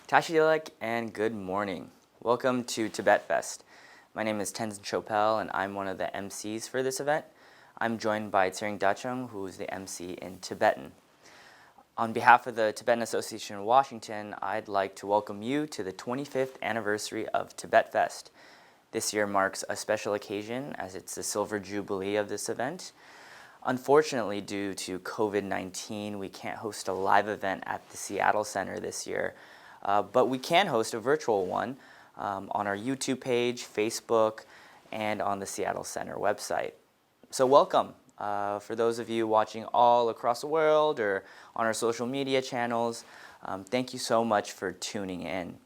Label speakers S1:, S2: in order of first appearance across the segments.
S1: Tashilek and good morning. Welcome to Tibet Fest. My name is Tenzin Chopel and I'm one of the MCs for this event. I'm joined by Tsering Dachung, who is the MC in Tibetan. On behalf of the Tibetan Association of Washington, I'd like to welcome you to the 25th anniversary of Tibet Fest. This year marks a special occasion as it's the silver jubilee of this event. Unfortunately, due to COVID-19, we can't host a live event at the Seattle Center this year, but we can host a virtual one on our YouTube page, Facebook, and on the Seattle Center website. So welcome. For those of you watching all across the world or on our social media channels, thank you so much for tuning in.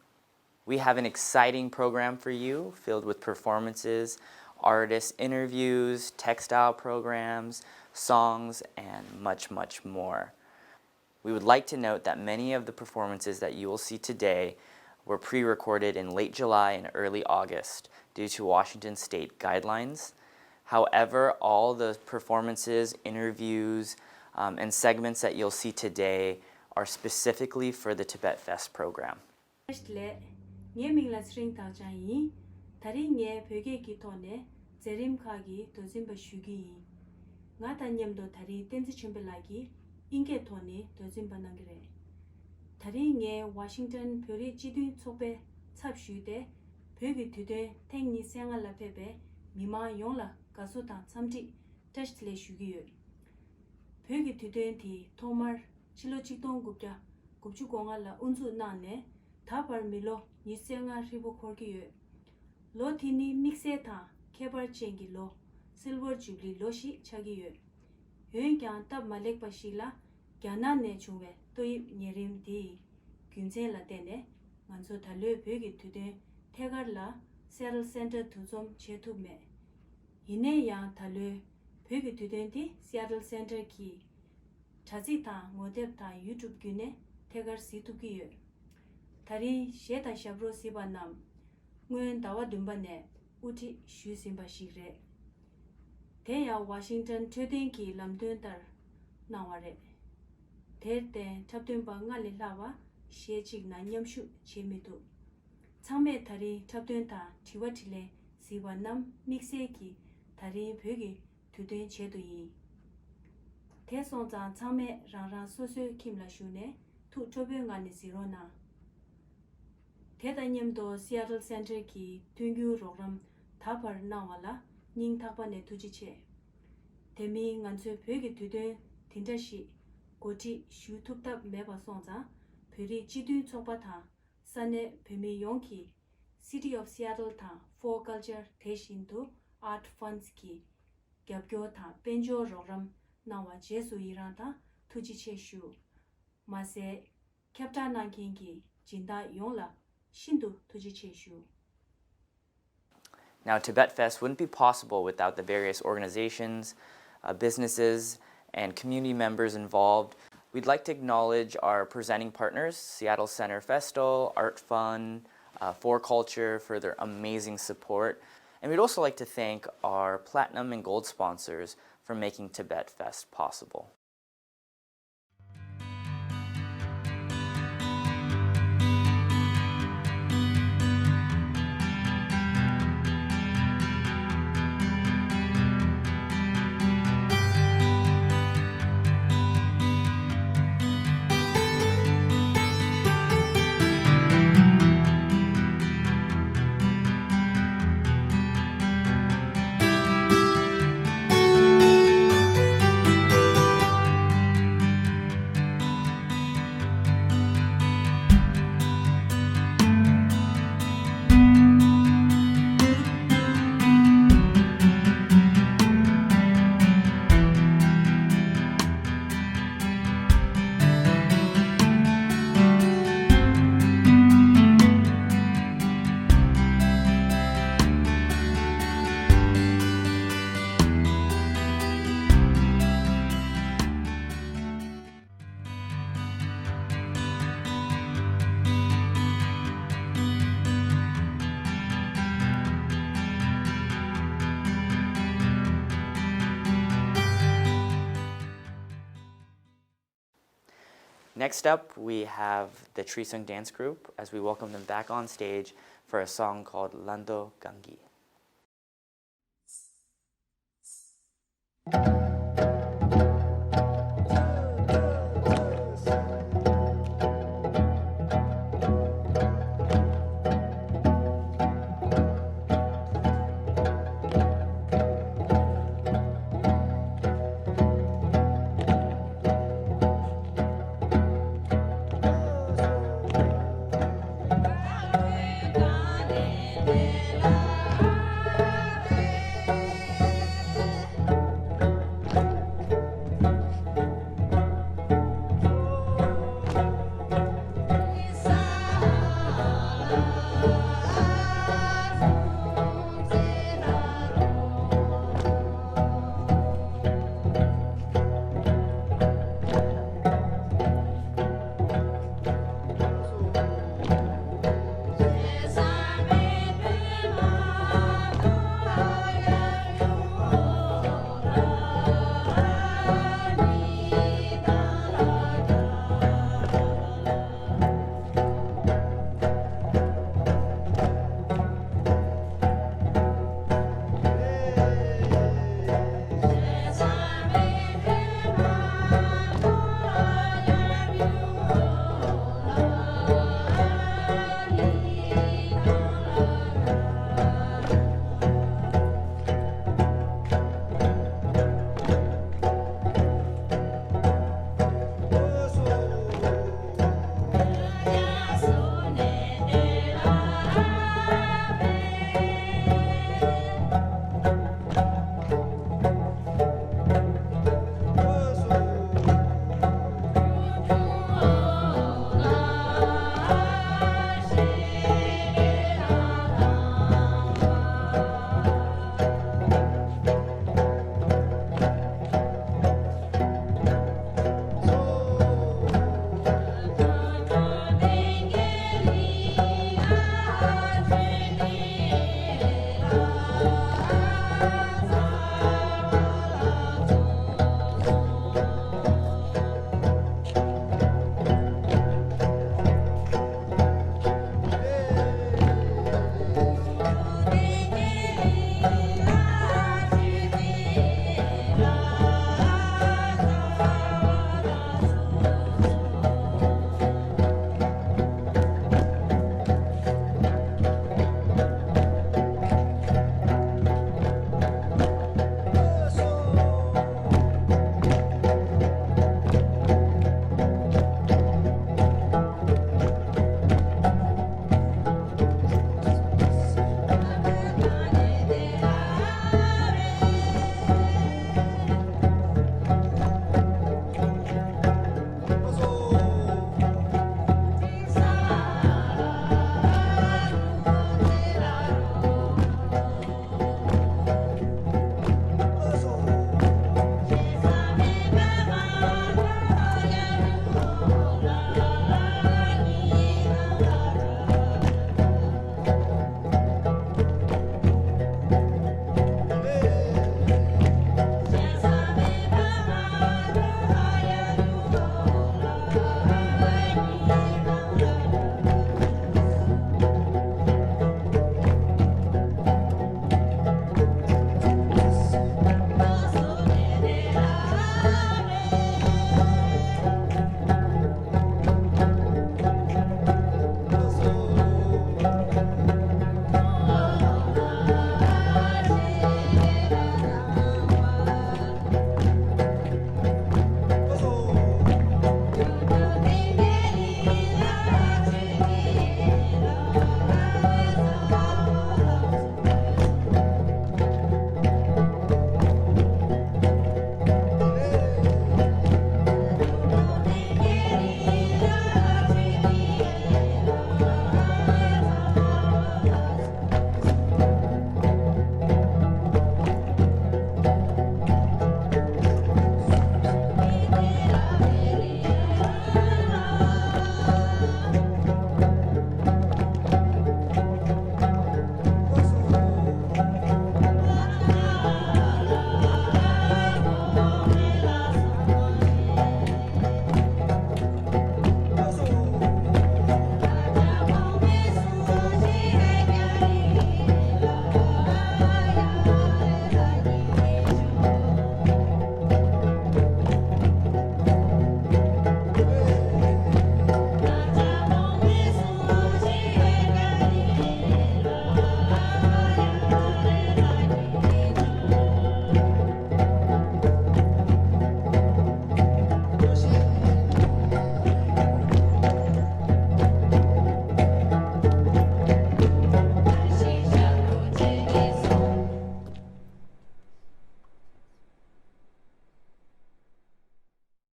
S1: We have an exciting program for you filled with performances, artist interviews, textile programs, songs, and much, much more. We would like to note that many of the performances that you will see today were pre-recorded in late July and early August due to Washington state guidelines. However, all the performances, interviews, and segments that you'll see today are specifically for the Tibet Fest program.
S2: Washington Puri Jidu Sope Sapshude, Puri Tude, Tengni Sanga La Pepe, Mima Yongla, Kasuta, Samti, Testle Shugi. Puri Tude, Tomar, Chilochiton Gupta, Gupchukonga La Unzu Nane, Tapar Milo, Nisanga Ribo Korgi. Lotini Mixeta, Kebar Chengi Lo, Silver Jubilee Loshi Chagi. Yuenkan Tab Malek Bashila, Gana Nechuwe. Toi Nerim di Gunze la Dene, Manso Talo Begi today, Tegarla, Seattle Center to Zom Chetu Me. Ine Yang Talo Begi today, Seattle Center Ki. Chazita, Modepta, YouTube Gune, Tegar Situki. Tari Sheta Shabro Sibanam, Nguen Dawa Dumbane, Uti Shu Simba Shire. Teya Washington Tudinki Lamduntar, Naware. Terte Chaptun Bangali Lava, Shechig Nanyamshu, Chimitu. Tame Tari Chaptunta, Tiwatile, Siwanam, Mixeki, Tari Puggy, Tudun Chedui. Tesonza Tame Rara Sosu Kimla Shune, Tu Chobungani Zirona. Tetanyam do Seattle Center Ki, Tungu Rogram, Tapar Nawala, Ning Tapane Tujiche. Temi Gansu Puggy Tudun, Tindashi. Goti Shu Tuptap Meba Sonza, Puri Jidu Tsopata, Sane Pemi Yonki, City of Seattle Ta, For Culture Teshinto, ArtsFund Ki, Gyabgyo Ta, Benjo Roram, Nawa Jesu Iranta, Tujiche Shu, Mase, Captain Nankinki, Jinda Yonla, Shindu Tujiche Shu.
S1: Now, Tibet Fest wouldn't be possible without the various organizations, businesses, and community members involved. We'd like to acknowledge our presenting partners, Seattle Center Festál, ArtsFund, For Culture, for their amazing support. And we'd also like to thank our platinum and gold sponsors for making Tibet Fest possible. Next up, we have the Trisung Dance Group as we welcome them back on stage for a song called Lando Gangi.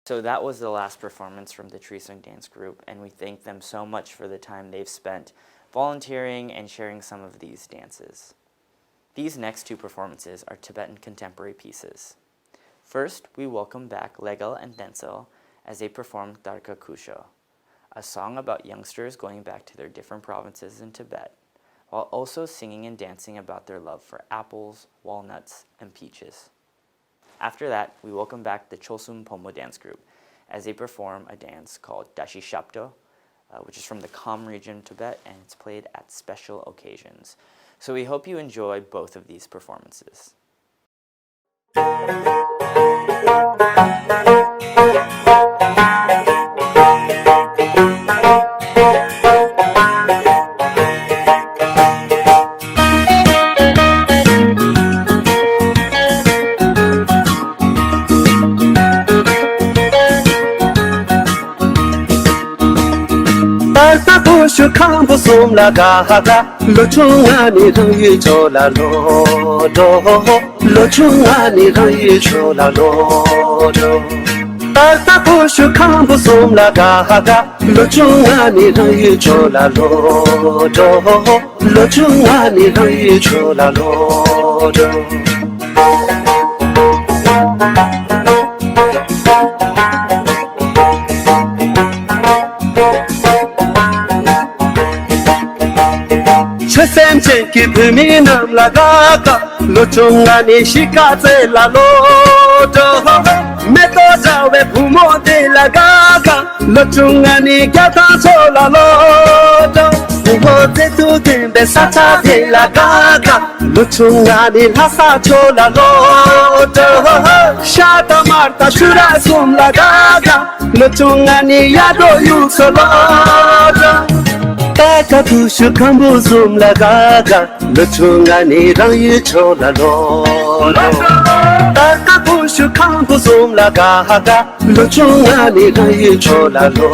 S1: So that was the last performance from the Trisung Dance Group, and we thank them so much for the time they've spent volunteering and sharing some of these dances. These next two performances are Tibetan contemporary pieces. First, we welcome back Legal and Denzel as they perform Darka Kusho, a song about youngsters going back to their different provinces in Tibet, while also singing and dancing about their love for apples, walnuts, and peaches. After that, we welcome back the Cholsum Pomo dance group as they perform a dance called Dashi Shapto, which is from the Kham region of Tibet, and it's played at special occasions. So we hope you enjoy both of these performances.
S3: Kambo som la ga ga lo chunga ni rang yi cho la lo do lo chunga ni rang yi cho la lo do ta ko shu kambo som la ga ga lo chunga ni rang yi cho la lo do lo chunga ni rang yi cho la lo do Chesem ki bhumi nam laga ka lo chunga ni shikaze la lo do me to jawe bhumo de laga ka lo chunga ni gyata cho la lo do ho te tu din be sa cha de laga ka lo chunga ni lasa cho la lo do shata marta shura sum laga ka lo chunga ni yado yu so lo do Taka kushu kambu zum la gaga lo chunga ni rang yi cho la lo Taka kushu kambu zum la gaga lo chunga ni rang yi cho la lo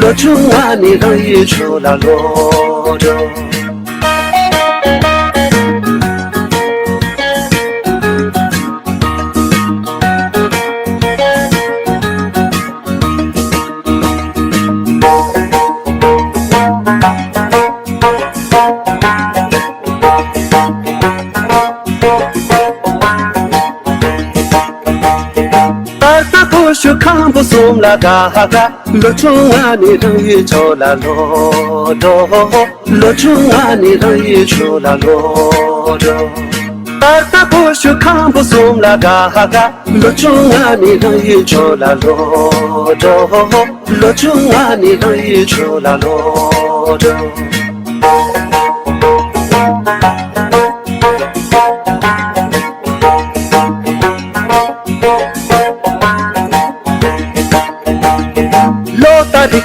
S3: lo chunga ni rang yi cho la lo Kambo som la ga ga lo chunga ni rang yi cho la lo do lo chunga ni rang yi cho la lo do ta ko shu kambo som la ga ga lo chunga ni rang yi cho la lo do lo chunga ni rang yi cho la lo do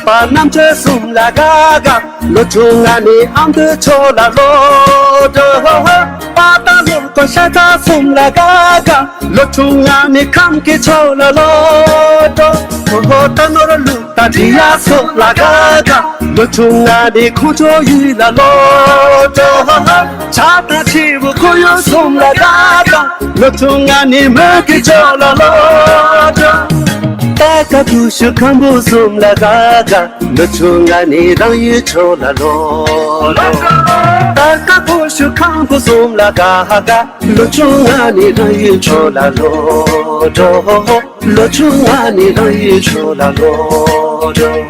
S3: Pa nam che sum la ga ga lo chunga ni am de cho la lo do pa ta lo ko sha ta sum la ga ga lo chunga ni kam ki cho la lo do ho ta no lu ta di ya so la ga ga lo chunga ni khu cho yi la lo do cha ta chi bu ko yo sum la ga ga lo chunga ni ma ki cho la lo do Taka kushu kambu zum la ga ga lo chunga ni rang yi cho la lo Taka kushu kambu zum la ga ga lo chunga ni rang yi cho la lo lo chunga ni rang yi cho la lo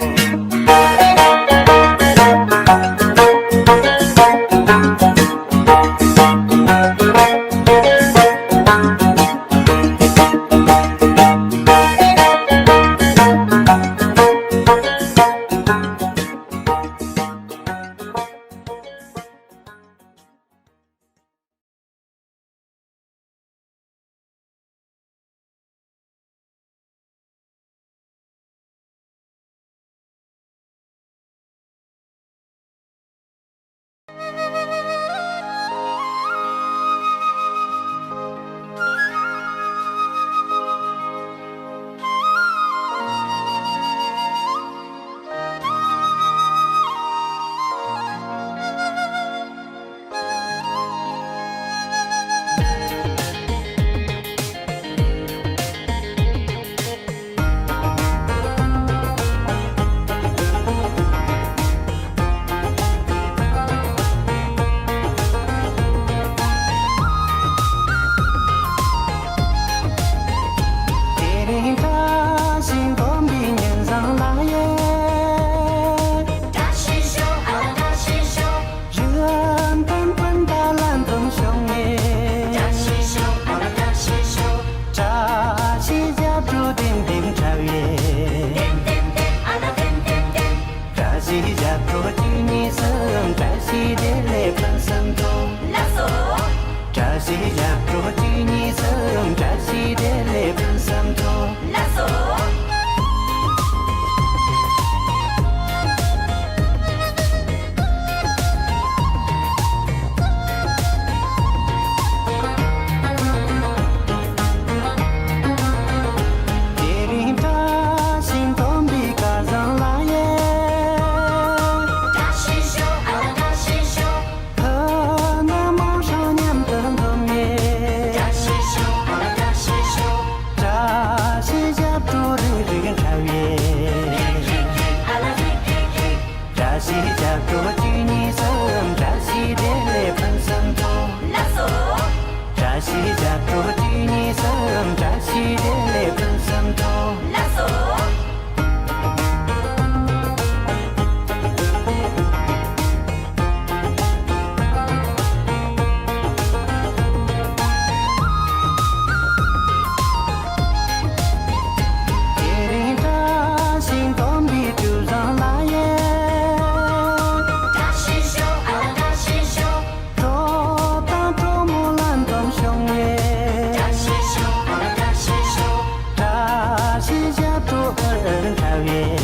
S3: 다시 잡고 가위에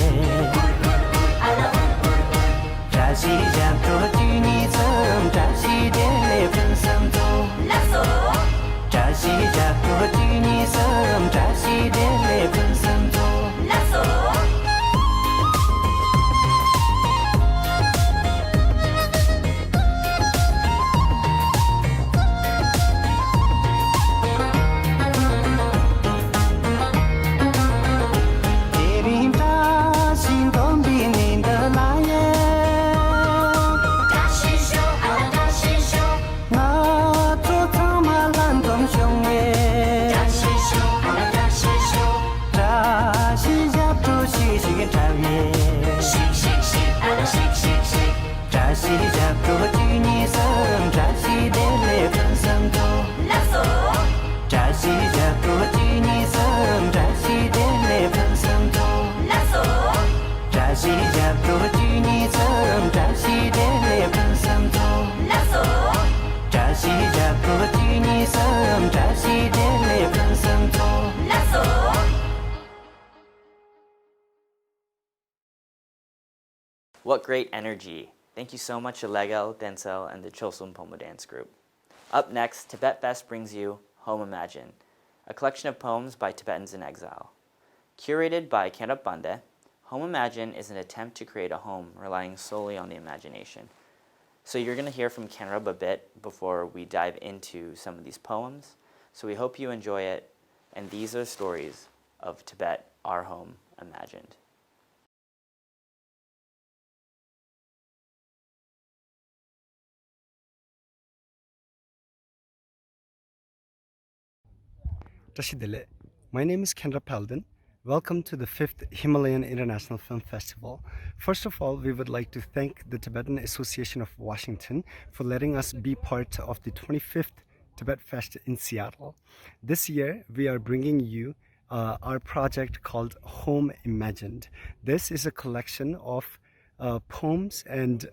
S3: 다시 잡고 주니섬 다시 될래픈 섬도 다시 잡고 주니섬 다시 될래픈 섬도 다시 잡고 주니섬 다시 될래픈 섬도 다시 잡고 주니섬 다시 될래픈 섬도 다시 잡고 주니섬 다시 될래픈 섬도 다시 잡고 주니섬 다시 될래픈 섬도
S1: What great energy! Thank you so much, Ilegel, Denzel, and the Chosun Pomo Dance Group. Up next, Tibet Fest brings you Home Imagine, a collection of poems by Tibetans in exile. Curated by Khenrab Bande, Home Imagine is an attempt to create a home relying solely on the imagination. So you're going to hear from Khenrab a bit before we dive into some of these poems. So we hope you enjoy it, and these are stories of Tibet, our home imagined.
S3: My name is Kendra Palden. Welcome to the 5th Himalayan International Film Festival. First of all, we would like to thank the Tibetan Association of Washington for letting us be part of the 25th Tibet Fest in Seattle. This year, we are bringing you our project called Home Imagined. This is a collection of poems and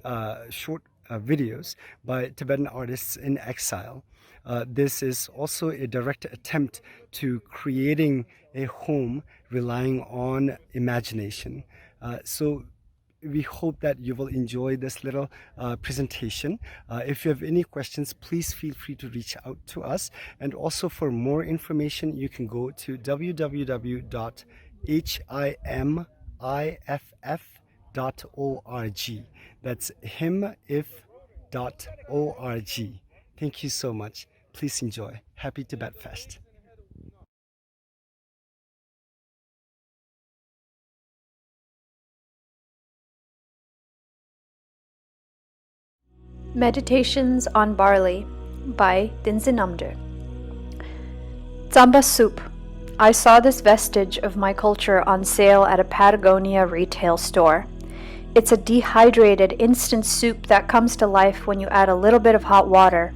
S3: short videos by Tibetan artists in exile. This is also a direct attempt to creating a home relying on imagination. So we hope that you will enjoy this little presentation. If you have any questions, please feel free to reach out to us. And also for more information, you can go to www.himiff.org. That's himif.org. Thank you so much. Please enjoy. Happy Tibet Fest.
S4: Meditations on Barley by Dinzinamder. Tsamba soup. I saw this vestige of my culture on sale at a Patagonia retail store. It's a dehydrated instant soup that comes to life when you add a little bit of hot water.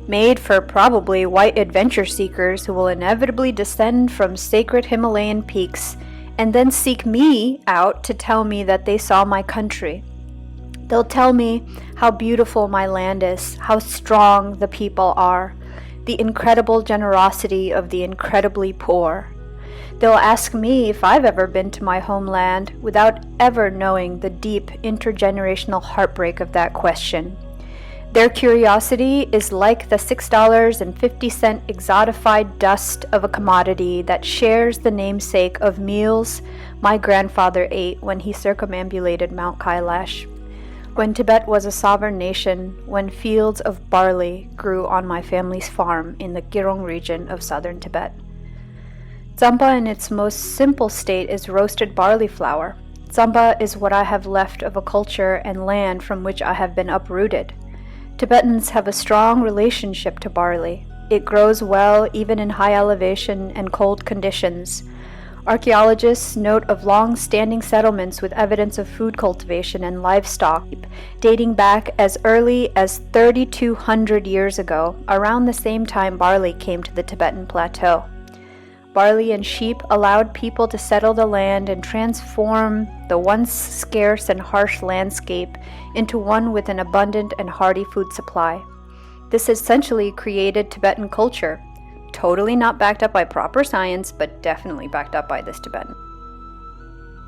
S4: Made for probably white adventure seekers who will inevitably descend from sacred Himalayan peaks and then seek me out to tell me that they saw my country. They'll tell me how beautiful my land is, how strong the people are, the incredible generosity of the incredibly poor. They'll ask me if I've ever been to my homeland without ever knowing the deep intergenerational heartbreak of that question. Their curiosity is like the $6.50 exotified dust of a commodity that shares the namesake of meals my grandfather ate when he circumambulated Mount Kailash. When Tibet was a sovereign nation, when fields of barley grew on my family's farm in the Girong region of southern Tibet. Tsamba in its most simple state is roasted barley flour. Tsamba is what I have left of a culture and land from which I have been uprooted. Tibetans have a strong relationship to barley. It grows well even in high elevation and cold conditions. Archaeologists note of long-standing settlements with evidence of food cultivation and livestock dating back as early as 3,200 years ago, around the same time barley came to the Tibetan plateau. Barley and sheep allowed people to settle the land and transform the once scarce and harsh landscape into one with an abundant and hearty food supply. This essentially created Tibetan culture, Totally not backed up by proper science, but definitely backed up by this Tibetan.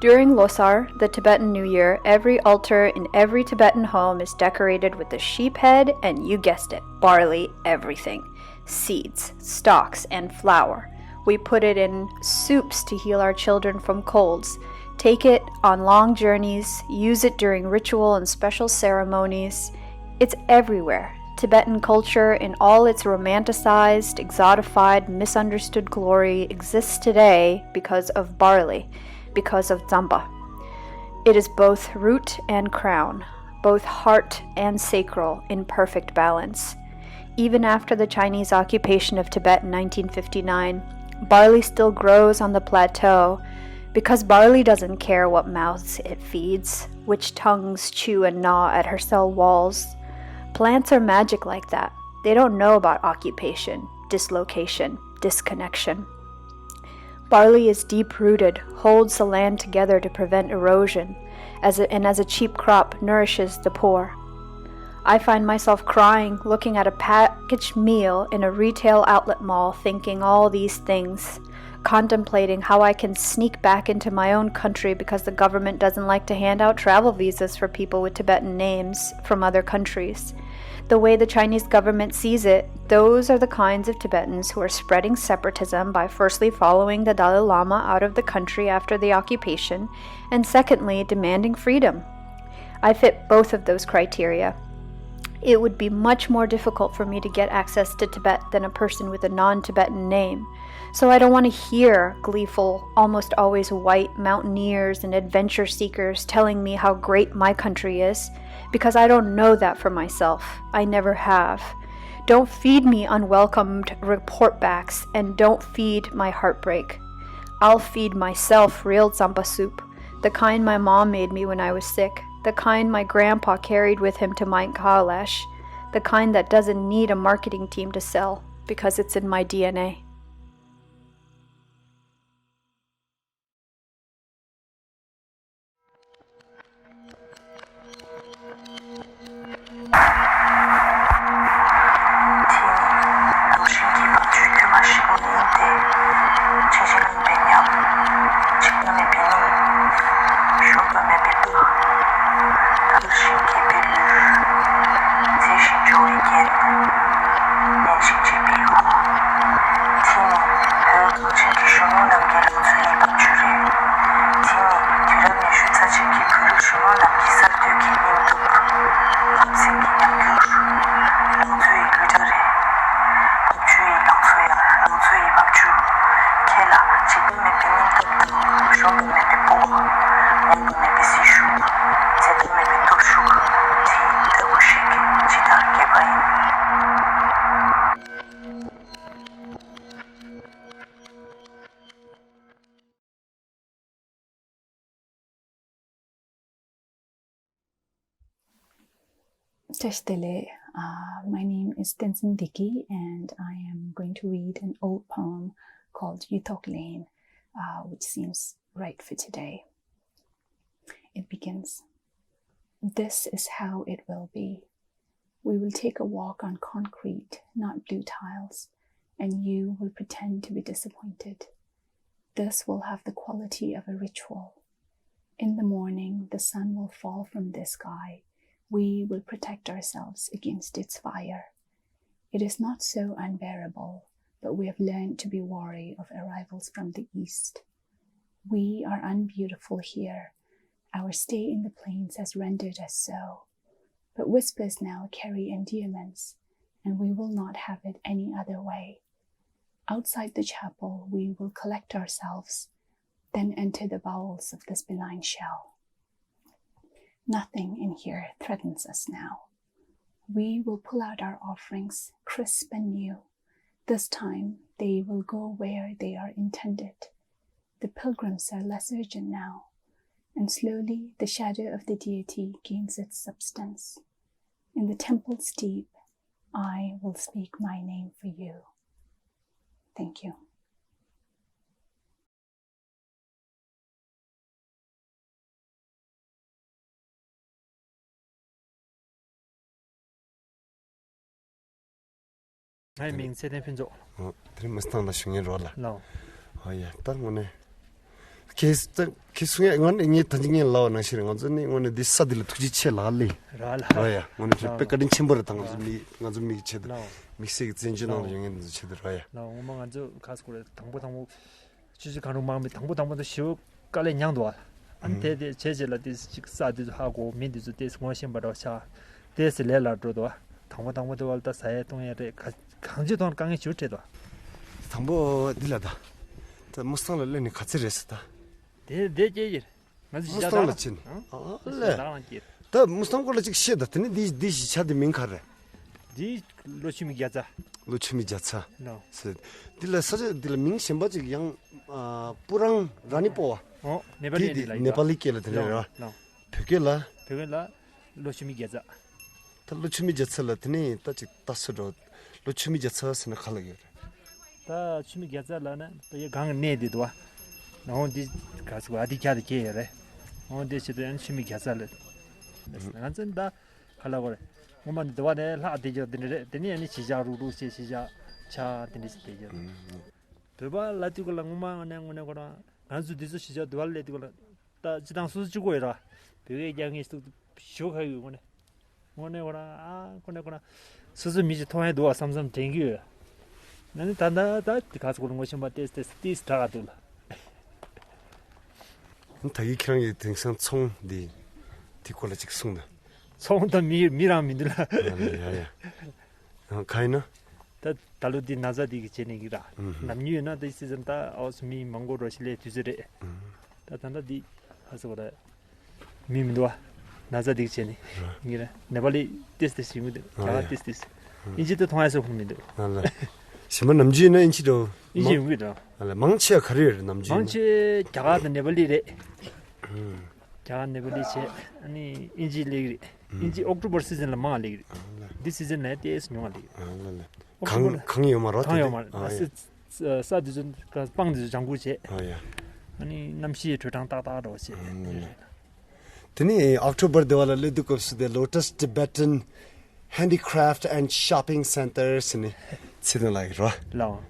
S4: During Losar, the Tibetan New Year, every altar in every Tibetan home is decorated with a sheep head and, you guessed it, barley, everything. Seeds, stalks, and flour. We put it in soups to heal our children from colds, take it on long journeys, use it during ritual and special ceremonies. It's everywhere. Tibetan culture, in all its romanticized, exotified, misunderstood glory, exists today because of barley, because of Tsamba. It is both root and crown, both heart and sacral in perfect balance. Even after the Chinese occupation of Tibet in 1959, barley still grows on the plateau because barley doesn't care what mouths it feeds, which tongues chew and gnaw at her cell walls. Plants are magic like that. They don't know about occupation, dislocation, disconnection. Barley is deep-rooted, holds the land together to prevent erosion, and as a cheap crop nourishes the poor. I find myself crying looking at a packaged meal in a retail outlet mall, thinking all these things, contemplating how I can sneak back into my own country because the government doesn't like to hand out travel visas for people with Tibetan names from other countries. The way the Chinese government sees it, those are the kinds of Tibetans who are spreading separatism by firstly following the Dalai Lama out of the country after the occupation, and secondly demanding freedom. I fit both of those criteria. It would be much more difficult for me to get access to Tibet than a person with a non-Tibetan name. So I don't want to hear gleeful, almost always white mountaineers and adventure seekers telling me how great my country is, because I don't know that for myself. I never have. Don't feed me unwelcomed reportbacks, and don't feed my heartbreak. I'll feed myself real Tsamba soup, the kind my mom made me when I was sick, the kind my grandpa carried with him to Mount Kailash, the kind that doesn't need a marketing team to sell, because it's in my DNA.
S5: Tashtele, my name is Tenzin Dickey, and I am going to read an old poem called Yutok Lane, which seems right for today. It begins, "This is how it will be. We will take a walk on concrete, not blue tiles, and you will pretend to be disappointed. This will have the quality of a ritual. In the morning, the sun will fall from the sky. We will protect ourselves against its fire. It is not so unbearable, but we have learned to be wary of arrivals from the east. We are unbeautiful here. Our stay in the plains has rendered us so. But whispers now carry endearments, and we will not have it any other way. Outside the chapel, we will collect ourselves, then enter the bowels of this benign shell. Nothing in here threatens us now. We will pull out our offerings, crisp and new. This time, they will go where they are intended. The pilgrims are less urgent now, and slowly the shadow of the deity gains its substance. In the temple's deep, I will speak my name for you." Thank you.
S6: I mean Center Festál.
S3: 드림 마스터나 슝에 로라.
S6: No.
S3: 아야 땅오네. 키스게 이건 이게 단징이 라오나 싫은 거잖니. 오늘 디사들 투지체 라리. 아야 오늘 백가딘 침버를 당가좀미 가좀미 체들. 믹스기 진진으로 영인 체들 아야.
S6: 나 엄마 안저 가서 그래 당보 주지 가는 마음이 당보도 쉬우 깔래 냥도 안테데 제제라디 식사도 하고 민디도 데스 원심바도 차 데스 레라도도 당보도 walta 사에 동에래 강제도 강에 주체도
S3: 당보 딜라다. 다 무스탄을레니 같이 레스다.
S6: 데제제 맞지
S3: 무스탄을 친. 알레. 다 무스탄 걸로 직 시다. 드니 디시 차디 민카레.
S6: 디 로치미 가자
S3: 로치미 자차.
S6: no
S3: 딜라 사제 딜라 민심바지 양 뿌랑 라니포와.
S6: 네발리
S3: 네팔리 켈라 드네라.
S6: no
S3: 벽엘라.
S6: 로치미 가자
S3: 로치미 자차라 드니 따지 따스로 로치미 자차스나 칼라게.
S6: 다 치미 가자라나 강 네디도 나온디 가서 아디캬디 케레 온디 시도 치미 가자라 난전다 칼라고레 뭐만 도와내 라디죠 드니 아니 시자루루 시자 차 드니 스테죠 베바 라티고라 뭐만 내고나 간수 디스 시자 도알레디고라 다 지당 수지고 해라 베게 양이 쇼하고 오네 오네고라 코네고나 수수 미지 통해 도와 삼삼 땡큐 나는 단다 가서 그런 것이 뭐 테스트 타가들
S3: 타기 키랑이 등산 총디 디콜라 직송다.
S6: 소운다 미라민들
S3: 야야. 가이나?
S6: 다 달루디 나자디기 제네기라 남뉴나 디시즌다 어스미 몽고로실레 뒤즈레 다 단다디 가서 그래 미민도와 나자디기 제네 이게 네발리 테스트 시무데 자 테스트 인지도 통해서 봅니다
S3: 알라. 심은 남지는 인치도
S6: 이제 우리다
S3: 알라 망치야 가리를 남지.
S6: 망치 자가도 네발리레 자가 네발리체 아니 인지레기 인지 옥토버 시즌 라마레기 this season net is nyongali
S3: 강이 요마로
S6: 강요말 사드준 그 방드 장구체
S3: 아야.
S6: 아니 남시 조장 따다로시
S3: 드니 October 데왈라 레두컵스 데 Lotus Tibetan Handicraft and Shopping Centers 니 치든라이로
S6: 라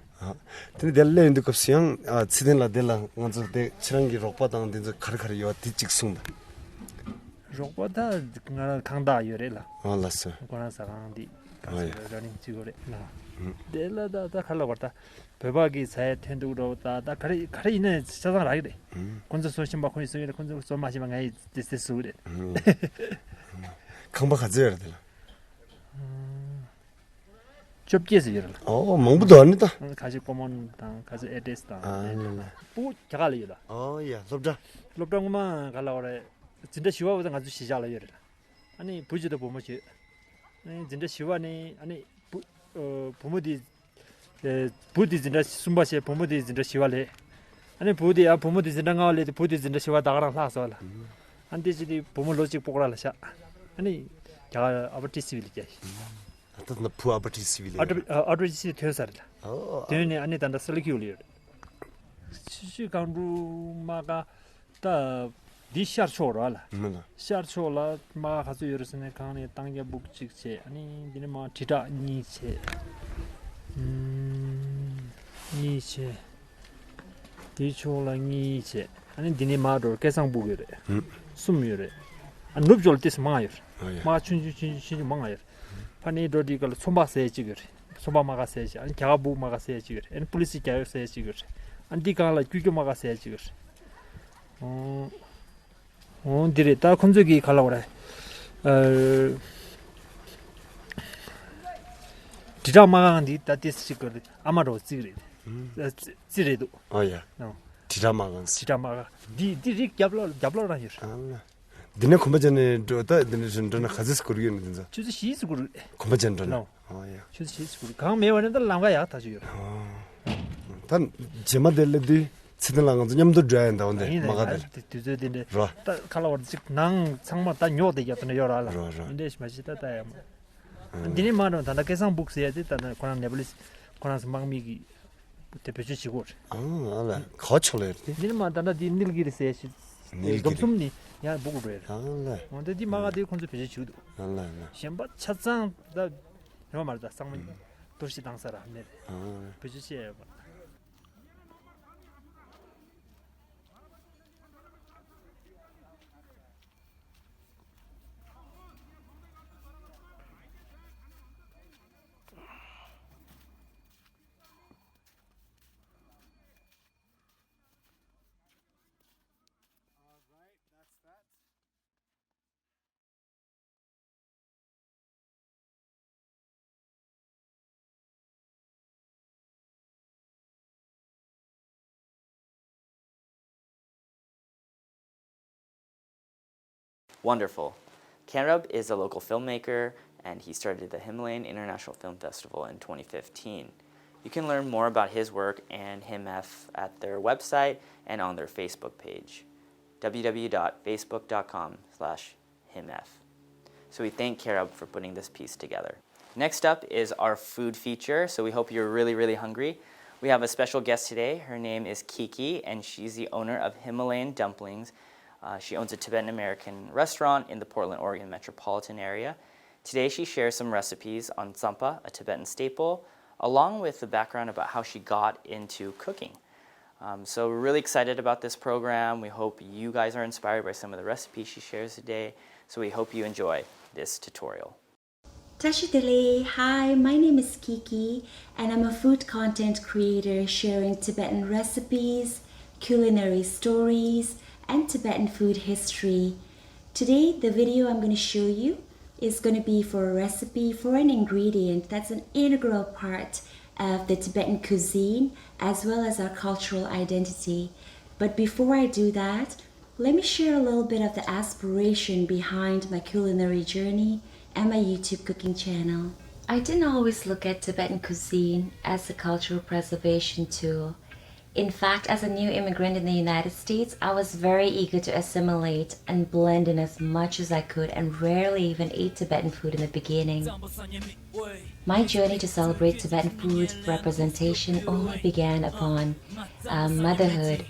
S3: 드니 델레 인두컵스 양 치든라 델라 먼저 데 치랑기 록바당 데 카르카르 요 디직숭다
S6: 로보다 강다 요레라
S3: 알았어.
S6: 고나 사강디 가서라니 지고레 나 델라다 칼라버다 베바기 사에 텐두로다 다 가리네 자상 라이데 건저 소신 받고 있어요 건저 소 마시방 아이 디스스우레
S3: 강박하지 돼.
S6: 접기에서 이럴
S3: 몽부도 아니다.
S6: 가지 보면 당 가지 에데스다
S3: 알라.
S6: 부 자갈이다
S3: 야, 섭자.
S6: 롭당만 갈라오레 진짜 시와보다 아주 시작을 해야 아니 부지도 보면지 아니 진짜 시와니 아니 부모디 부디 진짜 숨바시 부모디 진짜 시와래 아니 부디야 부모디 진짜 가을에 부디 진짜 시와 다가랑 사서라 안디지 부모 로직 보고라샤 아니 자 아버지 시빌게
S3: 어떤 부 아버지 시빌.
S6: 아버지 퇴사라 되네 아니 단다 설기올이 시간루마가 다 디샤르초라라 샤르초라 마 가서 여르스네 칸에 땅게 북직체 아니 디네 마 티다 니체 니체 디초라 니체 아니 디네 마도 계상 부게래 숨여래 안 눕졸 뜻 마여 마 춘지 망아여 파니 도디갈 솜바세 지거 솜바마가 세지 아니 갸부 마가 세지 지거 엔 폴리시 갸여 세지 지거 안디가라 규교 마가 세지 지거 디레타 콘저기 갈라오래 디라마간디 다티스티거 아마로 지그레 지레도
S3: 야. 디라마간.
S6: 디라마가 디릭 잡로라 히르
S3: 디네 콤바전에 도다 디네 전도나 카지스 코리는 dinza.
S6: 주지 시스구르
S3: 콤바전도나. 야.
S6: 주지 시스구르 강 메원에들 남가야 다주요
S3: 단 제마델레디 치든랑은 냠도 줘야한다 온데 마가들.
S6: 디저딘데 칼라워 직낭 상마 다 뇨데 야트네 요라라
S3: 라.
S6: 인데시 마시다 다야 디니 마노 단다 계산 북스야지 단다 코난 네블리스 코난 망미기 대표주 시고
S3: 알아. 거쳐래.
S6: 디니 마 단다 디닐기리 세시 좀숨니 야 보고 그래
S3: 알아.
S6: 근데 디 마가디 콘저 배제 주도
S3: 알아.
S6: 셴바 차상 다 요 말다 상문 도시 당사라 네. 부지시에
S1: Wonderful. Kanrab is a local filmmaker, and he started the Himalayan International Film Festival in 2015. You can learn more about his work and HimF at their website and on their Facebook page, www.facebook.com/himf. So we thank Kanrab for putting this piece together. Next up is our food feature, so we hope you're really hungry. We have a special guest today. Her name is Kiki, and she's the owner of Himalayan Dumplings. She owns a Tibetan American restaurant in the Portland, Oregon metropolitan area. Today she shares some recipes on tsampa, a Tibetan staple, along with the background about how she got into cooking. So we're really excited about this program. We hope you guys are inspired by some of the recipes she shares today. So we hope you enjoy this tutorial.
S7: Tashidele, hi, my name is Kiki and I'm a food content creator sharing Tibetan recipes, culinary stories, and Tibetan food history. Today, the video I'm going to show you is going to be for a recipe for an ingredient that's an integral part of the Tibetan cuisine as well as our cultural identity. But before I do that, let me share a little bit of the aspiration behind my culinary journey and my YouTube cooking channel. I didn't always look at Tibetan cuisine as a cultural preservation tool. In fact, as a new immigrant in the United States, I was very eager to assimilate and blend in as much as I could and rarely even ate Tibetan food in the beginning. My journey to celebrate Tibetan food representation only began upon motherhood,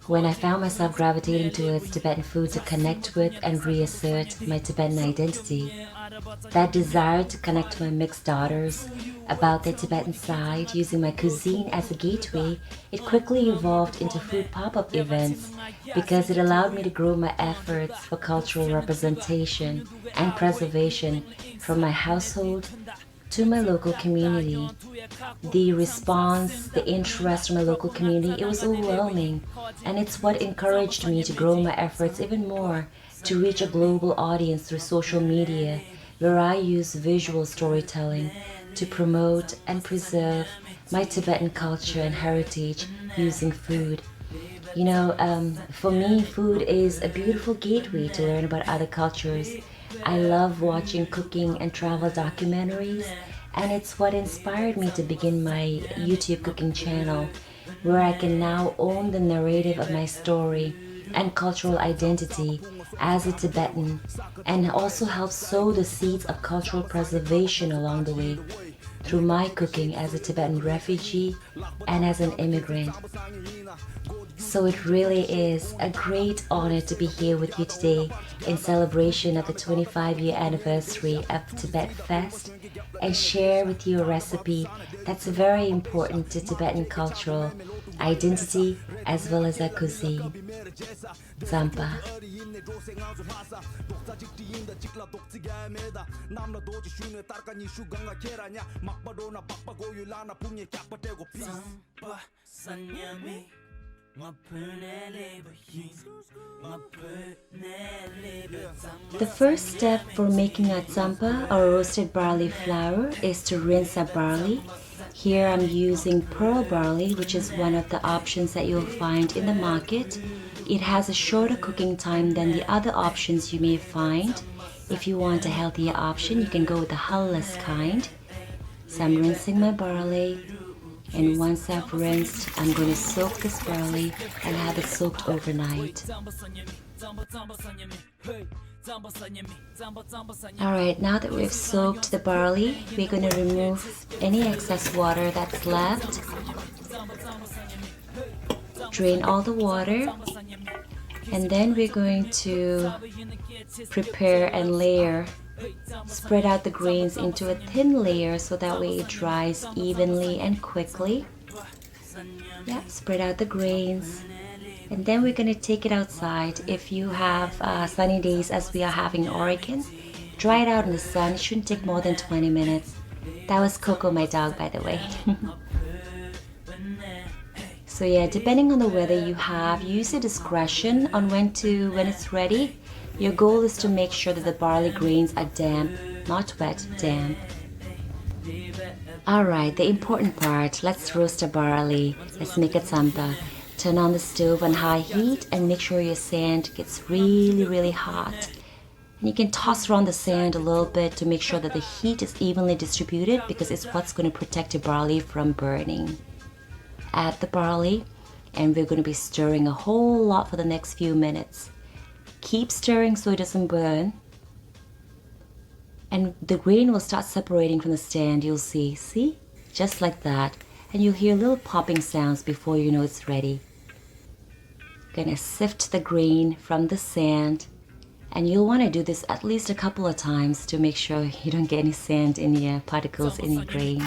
S7: when I found myself gravitating towards Tibetan food to connect with and reassert my Tibetan identity. That desire to connect to my mixed daughters about their Tibetan side using my cuisine as a gateway, it quickly evolved into food pop-up events because it allowed me to grow my efforts for cultural representation and preservation from my household to my local community. The response, the interest from my local community, it was overwhelming, and it's what encouraged me to grow my efforts even more to reach a global audience through social media, where I use visual storytelling to promote and preserve my Tibetan culture and heritage using food. You know, for me, food is a beautiful gateway to learn about other cultures. I love watching cooking and travel documentaries, and it's what inspired me to begin my YouTube cooking channel, where I can now own the narrative of my story and cultural identity as a Tibetan, and also help sow the seeds of cultural preservation along the way through my cooking as a Tibetan refugee and as an immigrant. So it really is a great honor to be here with you today in celebration of the 25-year anniversary of Tibet Fest and share with you a recipe that's very important to Tibetan cultural identity as well as our cuisine. Tsampa. The first step for making a tsampa, or roasted barley flour, is to rinse a barley. Here I'm using pearl barley, which is one of the options that you'll find in the market. It has a shorter cooking time than the other options you may find. If you want a healthier option, you can go with the hull-less kind. So I'm rinsing my barley, and once I've rinsed, I'm going to soak this barley and have it soaked overnight. Alright, now that we've soaked the barley, we're going to remove any excess water that's left. Drain all the water, and then we're going to prepare and layer Spread out the grains into a thin layer so that way it dries evenly and quickly. Yeah, spread out the grains. And then we're going to take it outside. If you have sunny days as we are having in Oregon, dry it out in the sun. It shouldn't take more than 20 minutes. That was Coco, my dog, by the way. So yeah, depending on the weather you have, use your discretion on when it's ready. Your goal is to make sure that the barley grains are damp, not wet, damp. Alright, the important part. Let's roast the barley. Let's make a tsampa. Turn on the stove on high heat and make sure your sand gets really hot. And you can toss around the sand a little bit to make sure that the heat is evenly distributed because it's what's going to protect your barley from burning. Add the barley and we're going to be stirring a whole lot for the next few minutes. Keep stirring so it doesn't burn. And the grain will start separating from the sand, you'll see. See? Just like that. And you'll hear little popping sounds before you know it's ready. Gonna sift the grain from the sand. And you'll want to do this at least a couple of times to make sure you don't get any sand in your particles in your grain.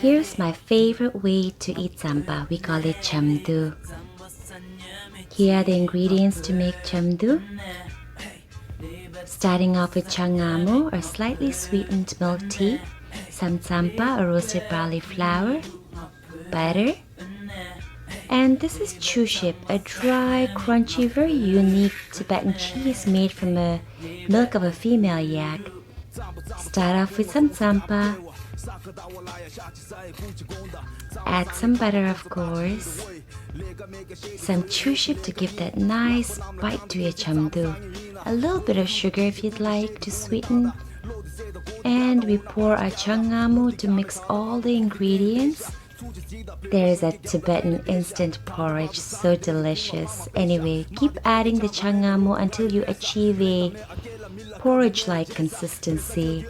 S7: Here's my favorite way to eat tsampa. We call it chamdu. Here are the ingredients to make chamdu. Starting off with changamu, or slightly sweetened milk tea, some tsampa, or roasted barley flour, butter, and this is chuship, a dry, crunchy, very unique Tibetan cheese made from the milk of a female yak. Start off with some tsampa, add some butter of course, some chuship to give that nice bite to your chamdu, a little bit of sugar if you'd like to sweeten, and we pour our changamu to mix all the ingredients. There is a Tibetan instant porridge, so delicious. Anyway, keep adding the changamu until you achieve a porridge-like consistency.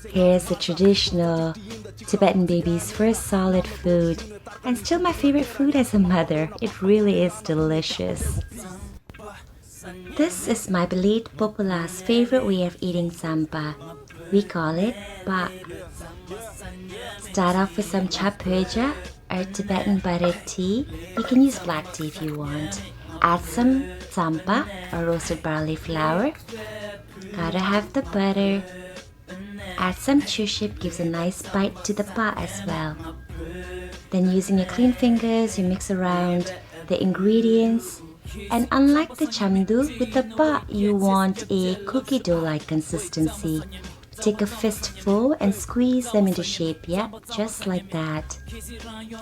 S7: Here's the traditional Tibetan baby's first solid food, and still my favorite food as a mother. It really is delicious. This is my Belit Popula's favorite way of eating tsampa. We call it ba. Start off with some chapuja, or Tibetan buttered tea. You can use black tea if you want. Add some tsampa, or roasted barley flour. Gotta have the butter. Add some chuship, gives a nice bite to the ba as well. Then using your clean fingers, you mix around the ingredients. And unlike the chamdu, with the ba, you want a cookie dough-like consistency. Take a fistful and squeeze them into shape, yeah, just like that.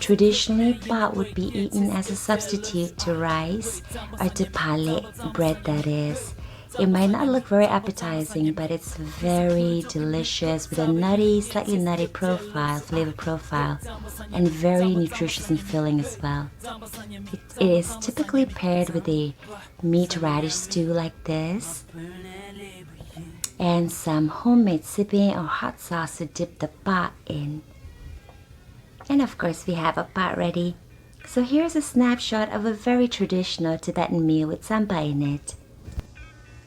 S7: Traditionally, ba would be eaten as a substitute to rice, or to pale, bread that is. It might not look very appetizing, but it's very delicious with a nutty, slightly nutty flavor profile, and very nutritious and filling as well. It is typically paired with a meat radish stew like this, and some homemade sipping or hot sauce to dip the ba in. And of course we have a ba ready. So here's a snapshot of a very traditional Tibetan meal with tsampa in it.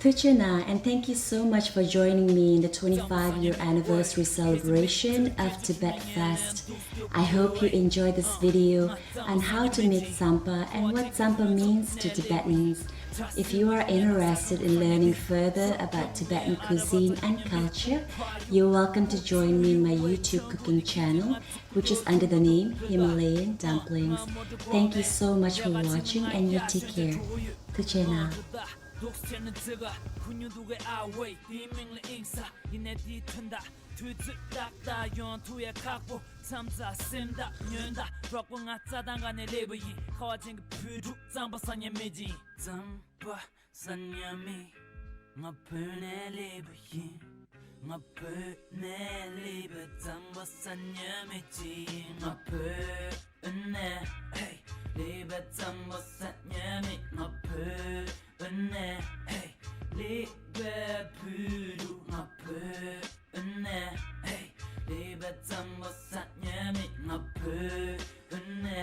S7: Tuchana, and thank you so much for joining me in the 25-year anniversary celebration of Tibet Fest. I hope you enjoyed this video on how to make tsampa and what tsampa means to Tibetans. If you are interested in learning further about Tibetan cuisine and culture, you're welcome to join me in my YouTube cooking channel, which is under the name Himalayan Dumplings. Thank you so much for watching, and you take care. Tuchana.
S8: 독스체는 저가 군유두의 아웨이 비명을 인사 이내 뒤튼다 뒤집닥다 연투의 각보 참자 쓴다 년다 럭봉아 짜당간의 레버이 커진 그 푸루 잠바산야미지 잠바산야미 나쁘네 레버이 나쁘네 레버 잠바산야미지 나쁘네 헤이 레버 잠바산야미 나쁘네 헤이 레버 푸루 나쁘네 헤이 레버 잠바산야미 나쁘네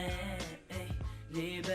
S8: 헤이 레버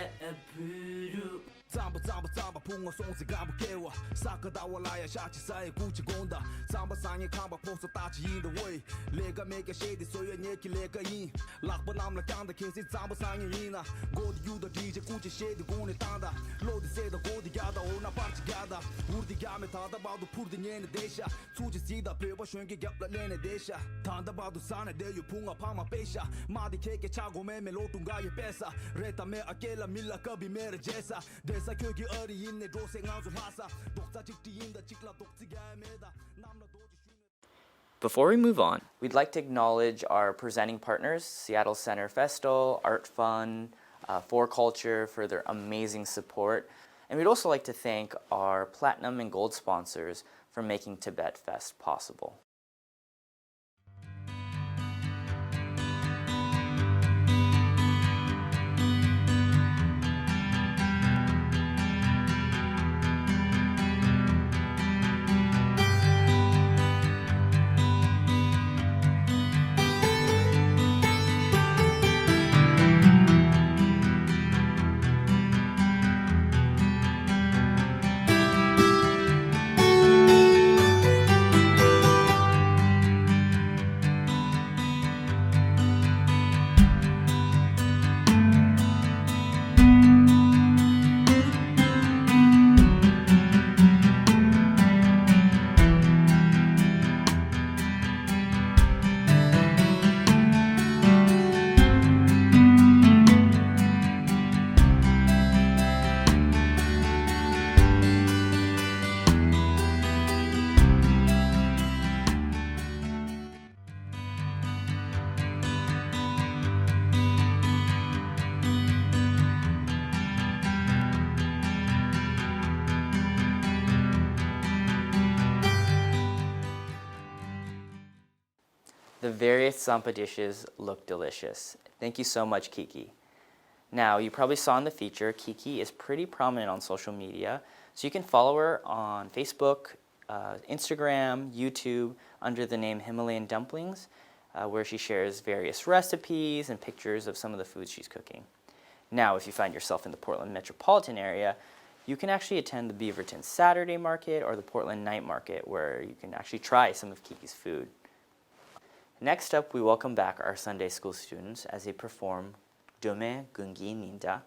S8: 푸루
S9: Zamba punga songsi gamba kewa Saka dawa laya shachi saye kuchi gonda Zamba sanye kamba posa tachi in the way Lega mega shady soya nyeki lega in Lakba namla kanda kesi zamba sanye ina Godi yuda DJ kuchi shady goni tanda Lodi seda godi gada ona parchi gada Urdi game tada badu purdi nyene desha Suji sida peba shwengi gyapla lene desha Tanda badu sane deyu punga pama pesha Madi keke chago me lotunga ye pesa Reta me akela milla kabi mere jesa
S1: Before we move on, we'd like to acknowledge our presenting partners, Seattle Center Festál, ArtsFund, For Culture for their amazing support. And we'd also like to thank our platinum and gold sponsors for making Tibet Fest possible. The various Zampa dishes look delicious. Thank you so much, Kiki. Now, you probably saw in the feature, Kiki is pretty prominent on social media, so you can follow her on Facebook, Instagram, YouTube, under the name Himalayan Dumplings, where she shares various recipes and pictures of some of the foods she's cooking. Now, if you find yourself in the Portland metropolitan area, you can actually attend the Beaverton Saturday Market or the Portland Night Market, where you can actually try some of Kiki's food. Next up, we welcome back our Sunday school students as they perform Dume Gungi Ninda.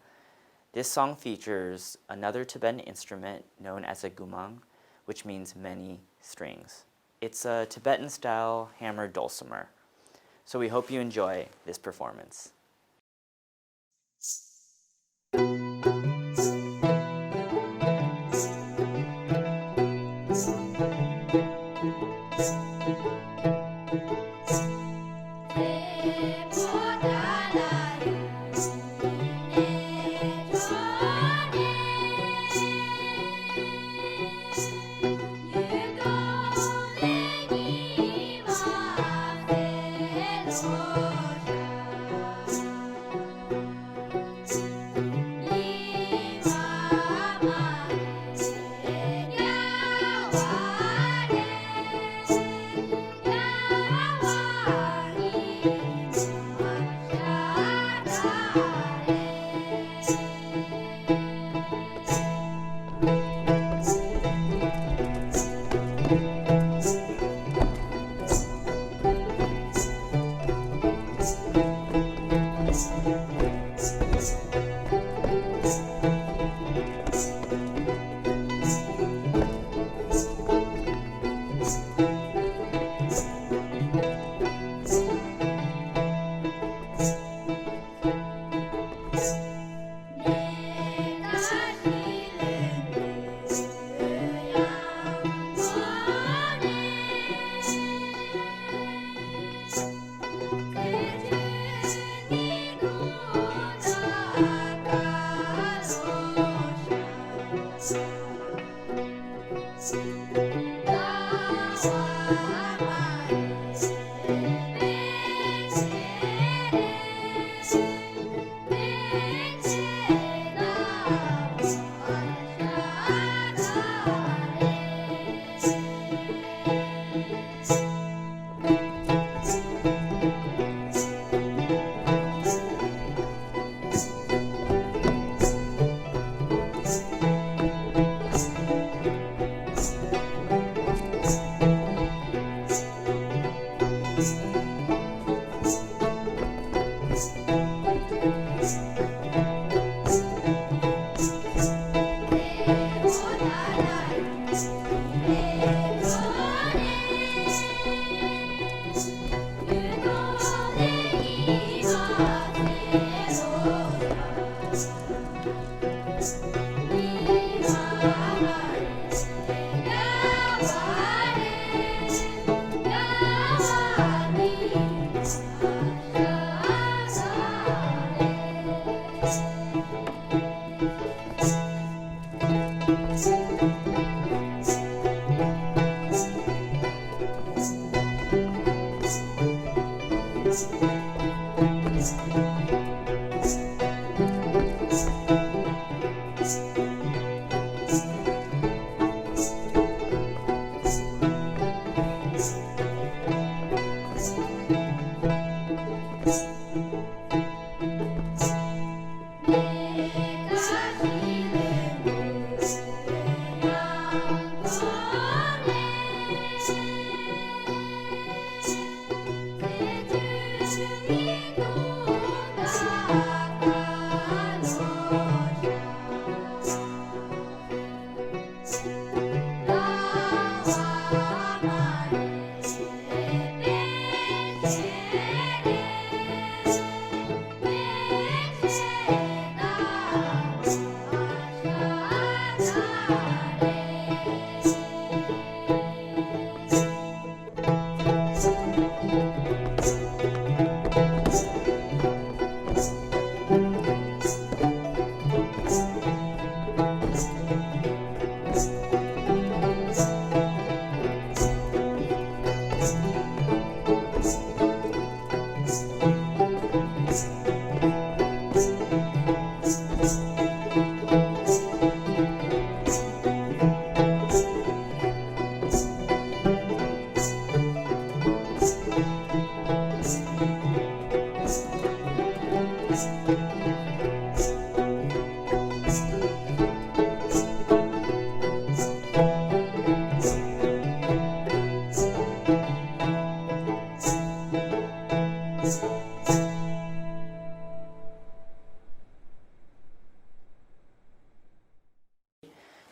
S1: This song features another Tibetan instrument known as a gumang, which means many strings. It's a Tibetan-style hammered dulcimer. So we hope you enjoy this performance.
S10: Yeah.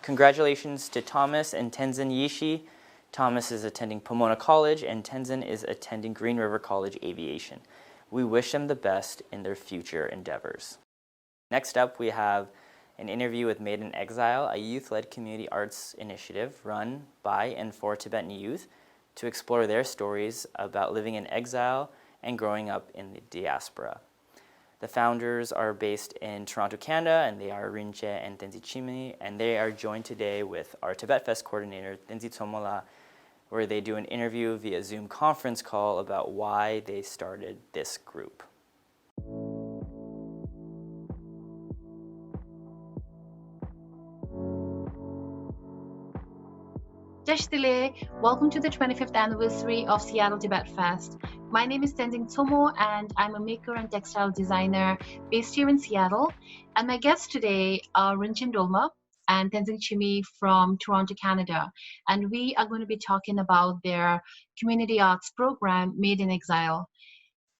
S1: Congratulations to Thomas and Tenzin Yishi. Thomas is attending Pomona College and Tenzin is attending Green River College Aviation. We wish them the best in their future endeavors. Next up, we have an interview with Made in Exile, a youth-led community arts initiative run by and for Tibetan youth to explore their stories about living in exile and growing up in the diaspora. The founders are based in Toronto, Canada, and they are Rinche and Tenzi Chimi, and they are joined today with our Tibet Fest coordinator, Tenzi Tsomola, where they do an interview via Zoom conference call about why they started this group.
S10: Dashtile, welcome to the 25th anniversary of Seattle Tibet Fest. My name is Tenzin Tomo and I'm a maker and textile designer based here in Seattle. And my guests today are Rinchen Dolma and Tenzin Chimi from Toronto, Canada. And we are going to be talking about their community arts program, Made in Exile.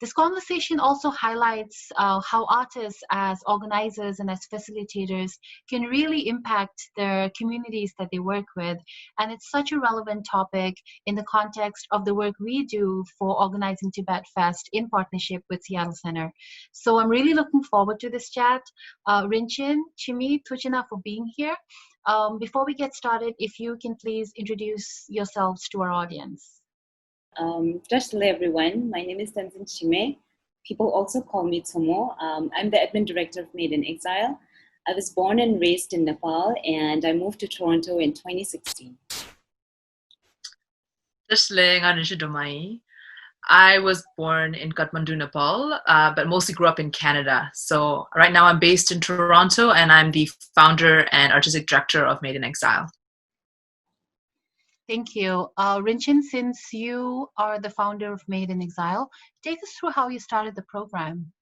S10: This conversation also highlights how artists as organizers and as facilitators can really impact the communities that they work with. And it's such a relevant topic in the context of the work we do for organizing Tibet Fest in partnership with Seattle Center. So I'm really looking forward to this chat. Rinchen, Chimi, Tuchina for being here. Before we get started, if you can please introduce yourselves to our audience.
S11: Just hello everyone, my name is Tenzin Chime. People also call me Tomo. I'm the admin director of Made in Exile. I was born and raised in Nepal and I moved to Toronto in 2016.
S12: I was born in Kathmandu, Nepal, but mostly grew up in Canada. So right now I'm based in Toronto, and I'm the founder and artistic director of Made in Exile.
S10: Thank you. Rinchen, since you are the founder of Made in Exile, take us through how you started the program.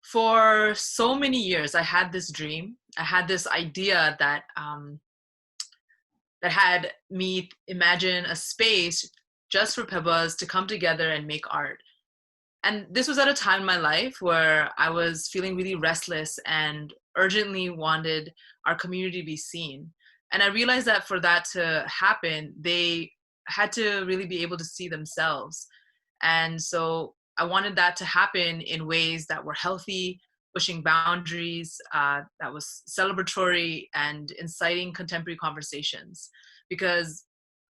S12: For so many years, I had this dream. I had this idea that that had me imagine a space just for Pebas to come together and make art. And this was at a time in my life where I was feeling really restless and urgently wanted our community to be seen. And I realized that for that to happen, they had to really be able to see themselves. And so I wanted that to happen in ways that were healthy, pushing boundaries, that was celebratory and inciting contemporary conversations. Because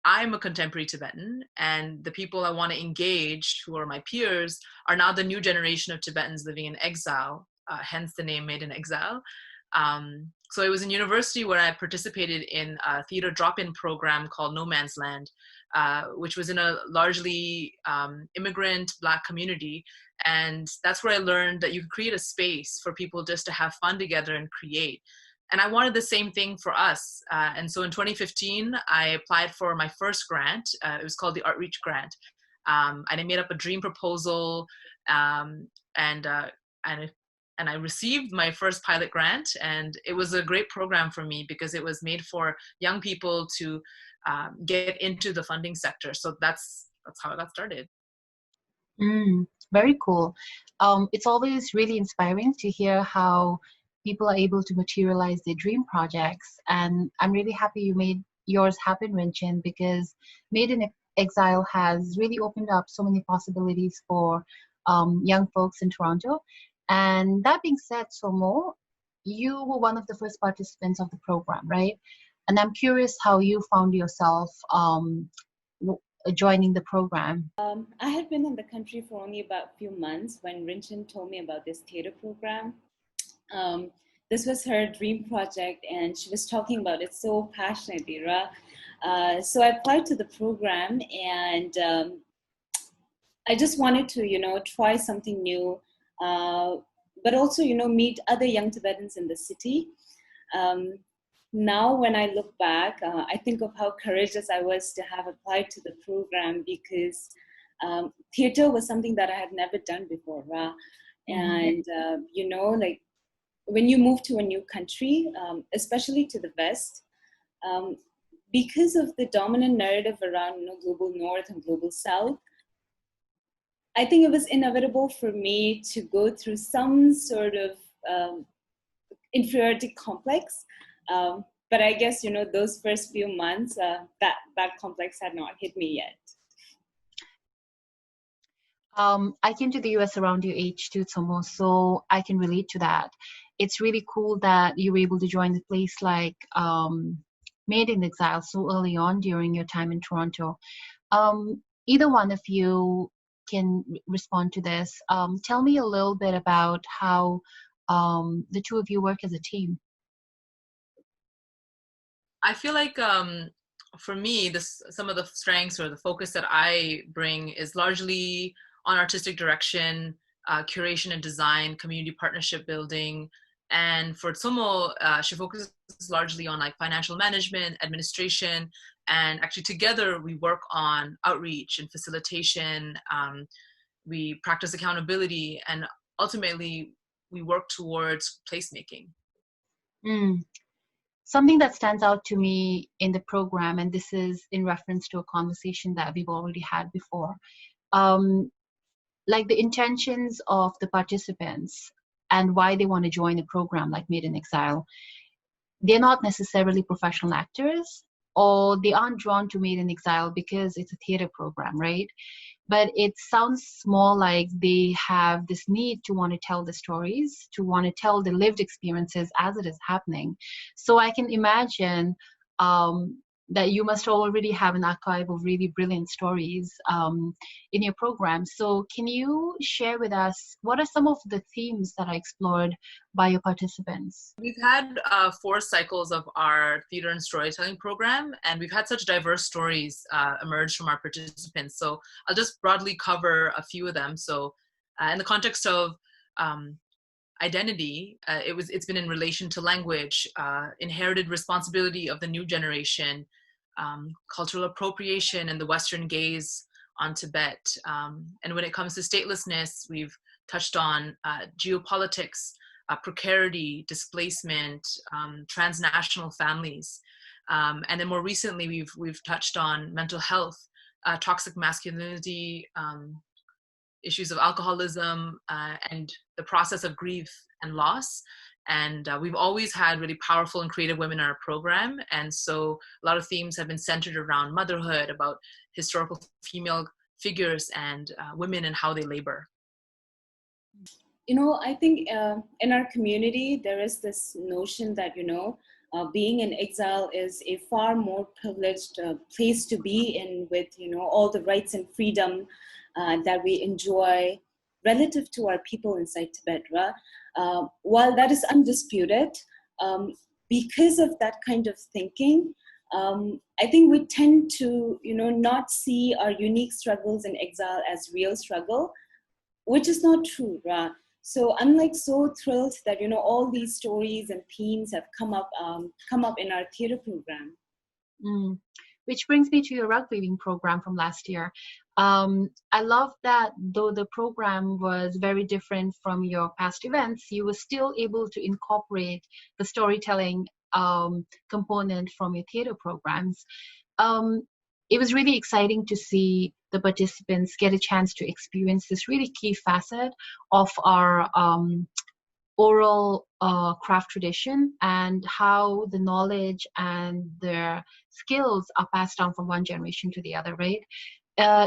S12: I'm a contemporary Tibetan, and the people I want to engage, who are my peers, are now the new generation of Tibetans living in exile, hence the name Made in Exile. So it was in university where I participated in a theater drop-in program called No Man's Land, which was in a largely immigrant Black community. And that's where I learned that you could create a space for people just to have fun together and create. And I wanted the same thing for us. And so in 2015, I applied for my first grant. It was called the Artreach Grant. And I made up a dream proposal, and I received my first pilot grant. And it was a great program for me because it was made for young people to get into the funding sector. So that's how I got started.
S10: Very cool. It's always really inspiring to hear how people are able to materialize their dream projects. And I'm really happy you made yours happen, Rinchen, because Made in Exile has really opened up so many possibilities for young folks in Toronto. And that being said, Somo, you were one of the first participants of the program, right? And I'm curious how you found yourself joining the program.
S11: I had been in the country for only about a few months when Rinchen told me about this theater program. This was her dream project, and she was talking about it so passionately, right? So I applied to the program, and I just wanted to, try something new, but also, meet other young Tibetans in the city. Now, when I look back, I think of how courageous I was to have applied to the program, because theater was something that I had never done before, right? And, like when you move to a new country, especially to the West, because of the dominant narrative around global North and global South, I think it was inevitable for me to go through some sort of inferiority complex. But I guess, those first few months, that complex had not hit me yet.
S10: I came to the US around your age too, Tomo, so I can relate to that. It's really cool that you were able to join a place like Made in Exile so early on during your time in Toronto. Either one of you can respond to this. Tell me a little bit about how the two of you work as a team.
S12: I feel like for me, some of the strengths or the focus that I bring is largely on artistic direction, curation and design, community partnership building. And for Tsumo, she focuses largely on like financial management, administration, and actually together we work on outreach and facilitation. We practice accountability, and ultimately we work towards placemaking.
S10: Something that stands out to me in the program, and this is in reference to a conversation that we've already had before, like the intentions of the participants and why they want to join a program like Made in Exile. They're not necessarily professional actors, or they aren't drawn to Made in Exile because it's a theater program, right? But it sounds more like they have this need to want to tell the stories, to want to tell the lived experiences as it is happening. So I can imagine that you must already have an archive of really brilliant stories in your program. So can you share with us what are some of the themes that are explored by your participants?
S12: We've had 4 cycles of our theater and storytelling program, and we've had such diverse stories emerge from our participants. So I'll just broadly cover a few of them. So in the context of identity, it's been in relation to language, inherited responsibility of the new generation, cultural appropriation and the Western gaze on Tibet. And when it comes to statelessness, we've touched on geopolitics, precarity, displacement, transnational families. And then more recently, we've touched on mental health, toxic masculinity, issues of alcoholism, and the process of grief and loss. And we've always had really powerful and creative women in our program. And so a lot of themes have been centered around motherhood, about historical female figures and women and how they labor.
S11: You know, I think in our community, there is this notion that, being in exile is a far more privileged place to be in, with, all the rights and freedom that we enjoy relative to our people inside Tibet. While that is undisputed, because of that kind of thinking, I think we tend to, not see our unique struggles in exile as real struggle, which is not true. So I'm so thrilled that, all these stories and themes have come up in our theater program.
S10: Which brings me to your rug weaving program from last year. I love that though the program was very different from your past events, you were still able to incorporate the storytelling component from your theater programs. It was really exciting to see the participants get a chance to experience this really key facet of our oral craft tradition and how the knowledge and the skills are passed down from one generation to the other, right?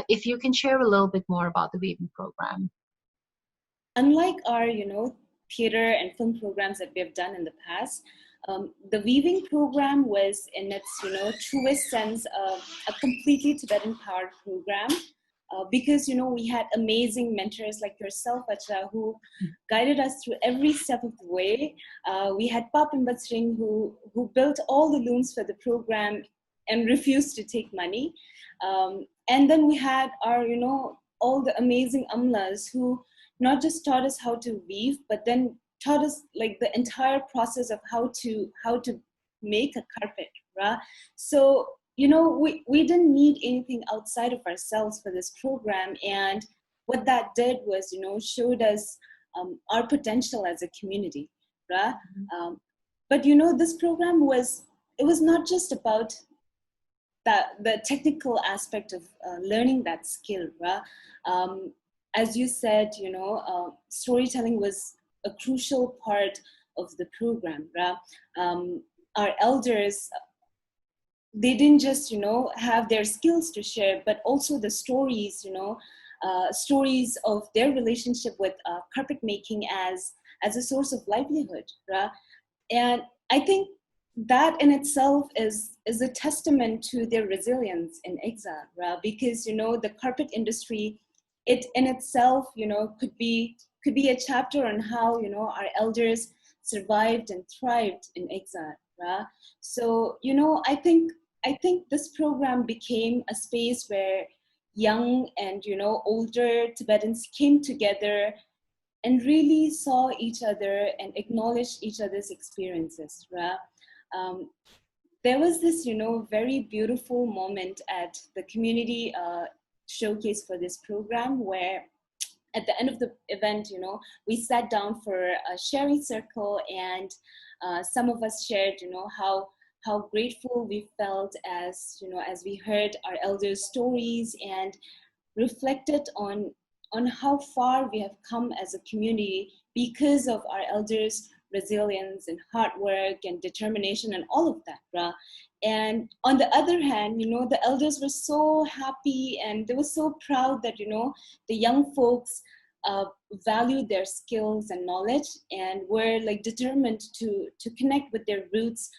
S10: If you can share a little bit more about the weaving program.
S11: Unlike our, theater and film programs that we have done in the past, the weaving program was in its, truest sense a completely Tibetan-powered program. Because, we had amazing mentors like yourself, Acha, who guided us through every step of the way. We had Pap and Batsring who built all the looms for the program and refused to take money. And then we had our, all the amazing amlas who not just taught us how to weave, but then taught us the entire process of how to make a carpet, right? So, we didn't need anything outside of ourselves for this program. And what that did was, showed us our potential as a community, right? But, this program was not just about the technical aspect of learning that skill, right? As you said, storytelling was a crucial part of the program, right? Our elders, they didn't just, have their skills to share, but also the stories, stories of their relationship with carpet making as a source of livelihood, right? And I think that in itself is a testament to their resilience in exile, right? Because, the carpet industry, it in itself, could be a chapter on how, our elders survived and thrived in exile, right? So, I think this program became a space where young and, older Tibetans came together and really saw each other and acknowledged each other's experiences, right? There was this, very beautiful moment at the community showcase for this program where at the end of the event, we sat down for a sharing circle, and some of us shared, how grateful we felt as we heard our elders' stories and reflected on how far we have come as a community because of our elders' resilience and hard work and determination and all of that, right? And on the other hand, the elders were so happy and they were so proud that, the young folks valued their skills and knowledge and were determined to connect with their roots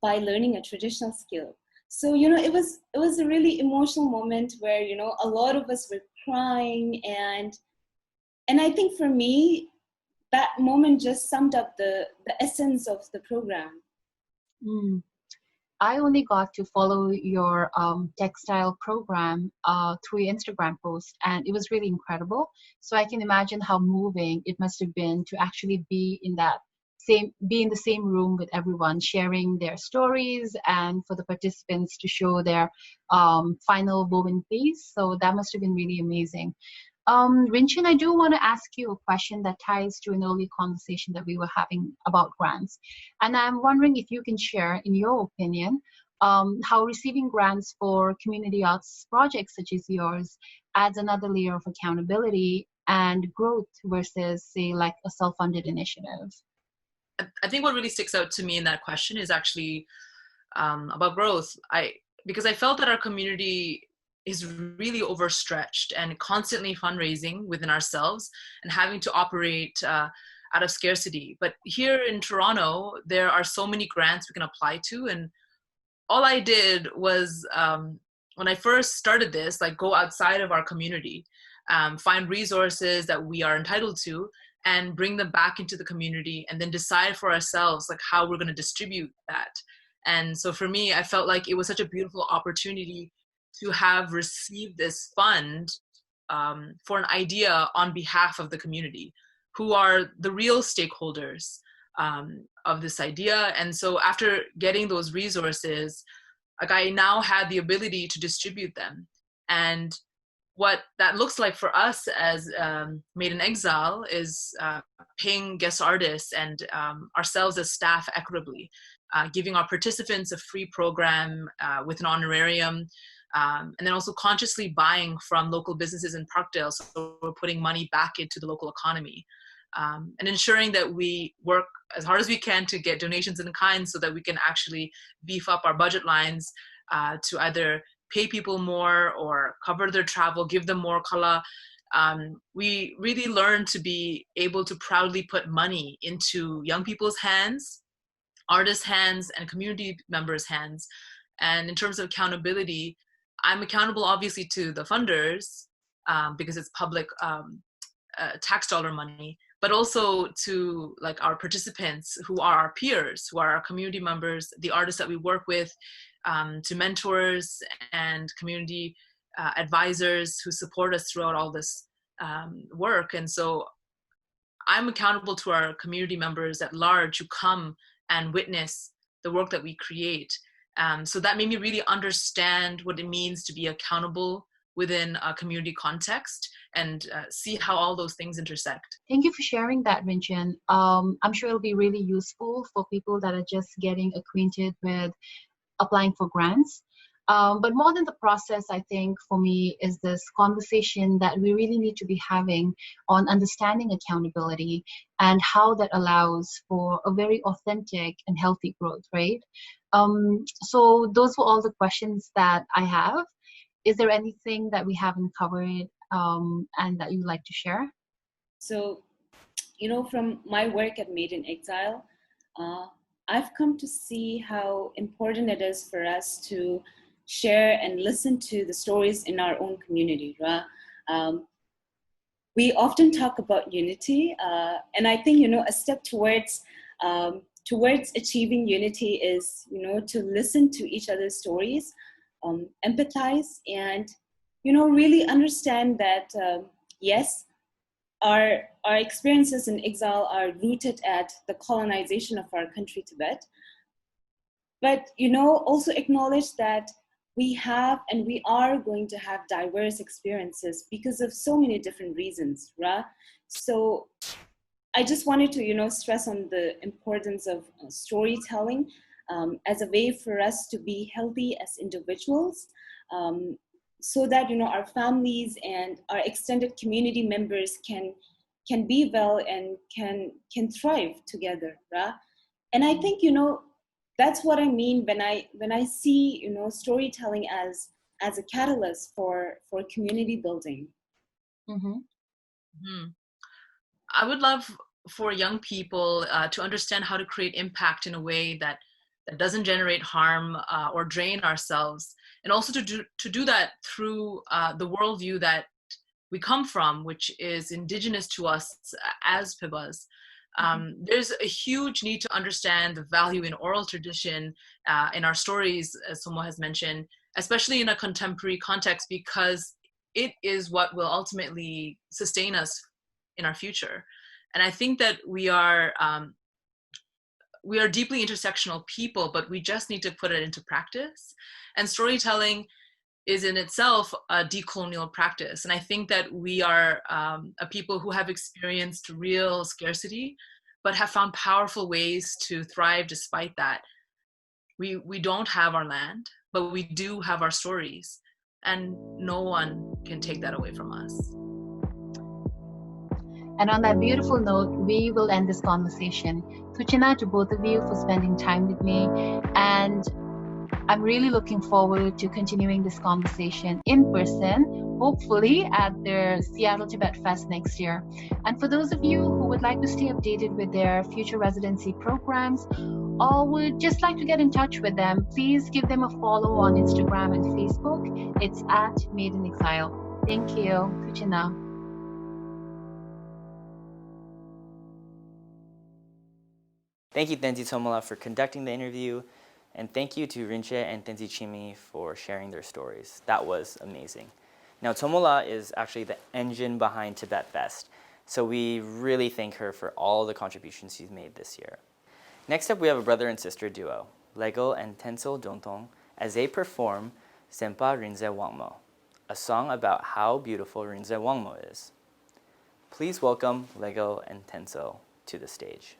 S11: by learning a traditional skill. So it was a really emotional moment where a lot of us were crying, and I think for me that moment just summed up the essence of the program.
S10: I only got to follow your textile program through your Instagram post, and it was really incredible. So I can imagine how moving it must have been to actually be in the same room with everyone, sharing their stories, and for the participants to show their final woven piece. So that must have been really amazing. Rinchin, I do want to ask you a question that ties to an early conversation that we were having about grants. And I'm wondering if you can share, in your opinion, how receiving grants for community arts projects such as yours adds another layer of accountability and growth versus, say, like a self-funded initiative.
S12: I think what really sticks out to me in that question is actually about growth. Because I felt that our community is really overstretched and constantly fundraising within ourselves and having to operate out of scarcity. But here in Toronto, there are so many grants we can apply to. And all I did was, when I first started this, like go outside of our community, find resources that we are entitled to and bring them back into the community, and then decide for ourselves like how we're going to distribute that. And so for me, I felt like it was such a beautiful opportunity to have received this fund for an idea on behalf of the community, who are the real stakeholders of this idea. And so after getting those resources, like I now had the ability to distribute them. And what that looks like for us as Made in Exile is paying guest artists and ourselves as staff equitably, giving our participants a free program with an honorarium, and then also consciously buying from local businesses in Parkdale, so we're putting money back into the local economy, and ensuring that we work as hard as we can to get donations in kind so that we can actually beef up our budget lines to either pay people more or cover their travel, give them more kala. We really learn to be able to proudly put money into young people's hands, artists' hands, and community members' hands. And in terms of accountability, I'm accountable obviously to the funders because it's public tax dollar money, but also to like our participants who are our peers, who are our community members, the artists that we work with, to mentors and community advisors who support us throughout all this work. And so I'm accountable to our community members at large who come and witness the work that we create. So that made me really understand what it means to be accountable within a community context and see how all those things intersect.
S10: Thank you for sharing that, Rinchin. I'm sure it'll be really useful for people that are just getting acquainted with applying for grants. But more than the process, I think for me is this conversation that we really need to be having on understanding accountability and how that allows for a very authentic and healthy growth, right? So those were all the questions that I have. Is there anything that we haven't covered and that you'd like to share?
S11: So, from my work at Made in Exile, I've come to see how important it is for us to share and listen to the stories in our own community. Right? We often talk about unity, and I think a step towards achieving unity is to listen to each other's stories, empathize, and really understand that yes, our experiences in exile are rooted at the colonization of our country, Tibet. But also acknowledge that we have and we are going to have diverse experiences because of so many different reasons, right? So I just wanted to stress on the importance of storytelling as a way for us to be healthy as individuals, so that our families and our extended community members can be well and can thrive together, right? And I think that's what I mean when I see storytelling as a catalyst for community building.
S10: Mm-hmm.
S12: Mm-hmm. I would love for young people to understand how to create impact in a way that that doesn't generate harm or drain ourselves, and also to do that through the worldview that we come from, which is indigenous to us as Pibas. There's a huge need to understand the value in oral tradition in our stories, as Somo has mentioned, especially in a contemporary context, because it is what will ultimately sustain us in our future. And I think that we are deeply intersectional people, but we just need to put it into practice. And storytelling is in itself a decolonial practice. And I think that we are a people who have experienced real scarcity, but have found powerful ways to thrive despite that. We don't have our land, but we do have our stories, and no one can take that away from us.
S10: And on that beautiful note, we will end this conversation. Tuchina to both of you for spending time with me. And I'm really looking forward to continuing this conversation in person, hopefully at their Seattle Tibet Fest next year. And for those of you who would like to stay updated with their future residency programs, or would just like to get in touch with them, please give them a follow on Instagram and Facebook. It's at Made in Exile. Thank you. Tuchina.
S1: Thank you, Tenzi Tomola, for conducting the interview, and thank you to Rinche and Tenzi Chimi for sharing their stories. That was amazing. Now, Tomola is actually the engine behind Tibet Fest, so we really thank her for all the contributions she's made this year. Next up, we have a brother and sister duo, Lego and Tensel Dontong, as they perform Sempa Rinze Wangmo, a song about how beautiful Rinze Wangmo is. Please welcome Lego and Tensel to the stage.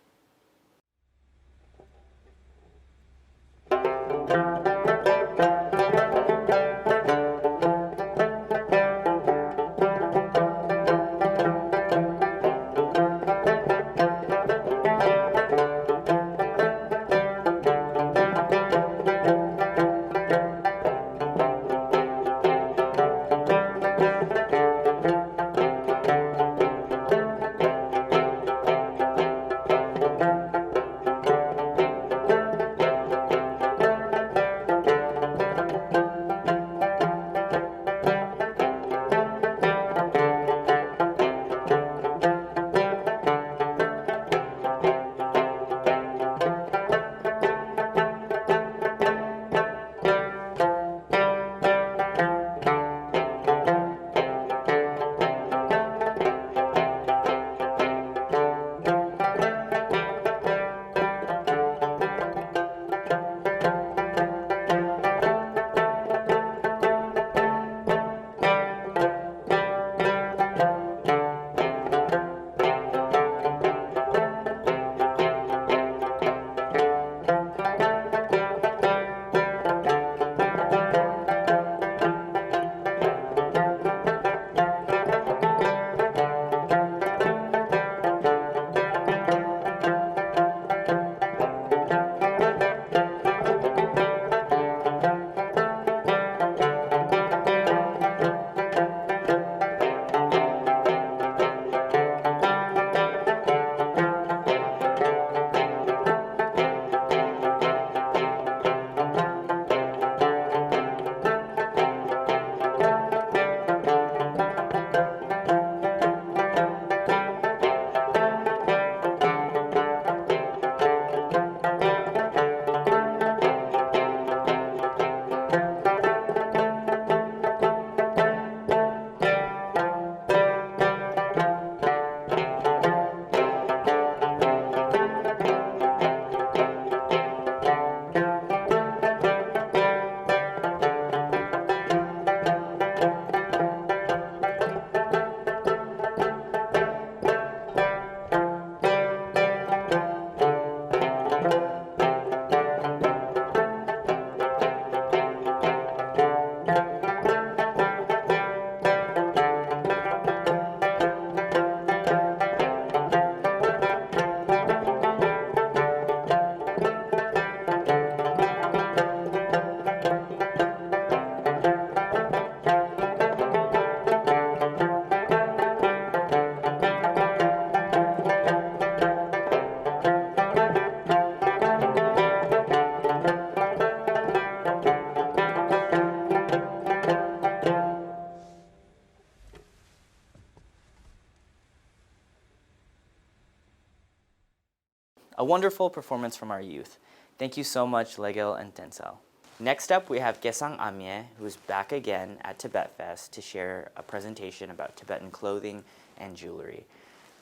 S1: A wonderful performance from our youth. Thank you so much, Legil and Tensel. Next up, we have Gesang Amye, who's back again at Tibet Fest to share a presentation about Tibetan clothing and jewelry.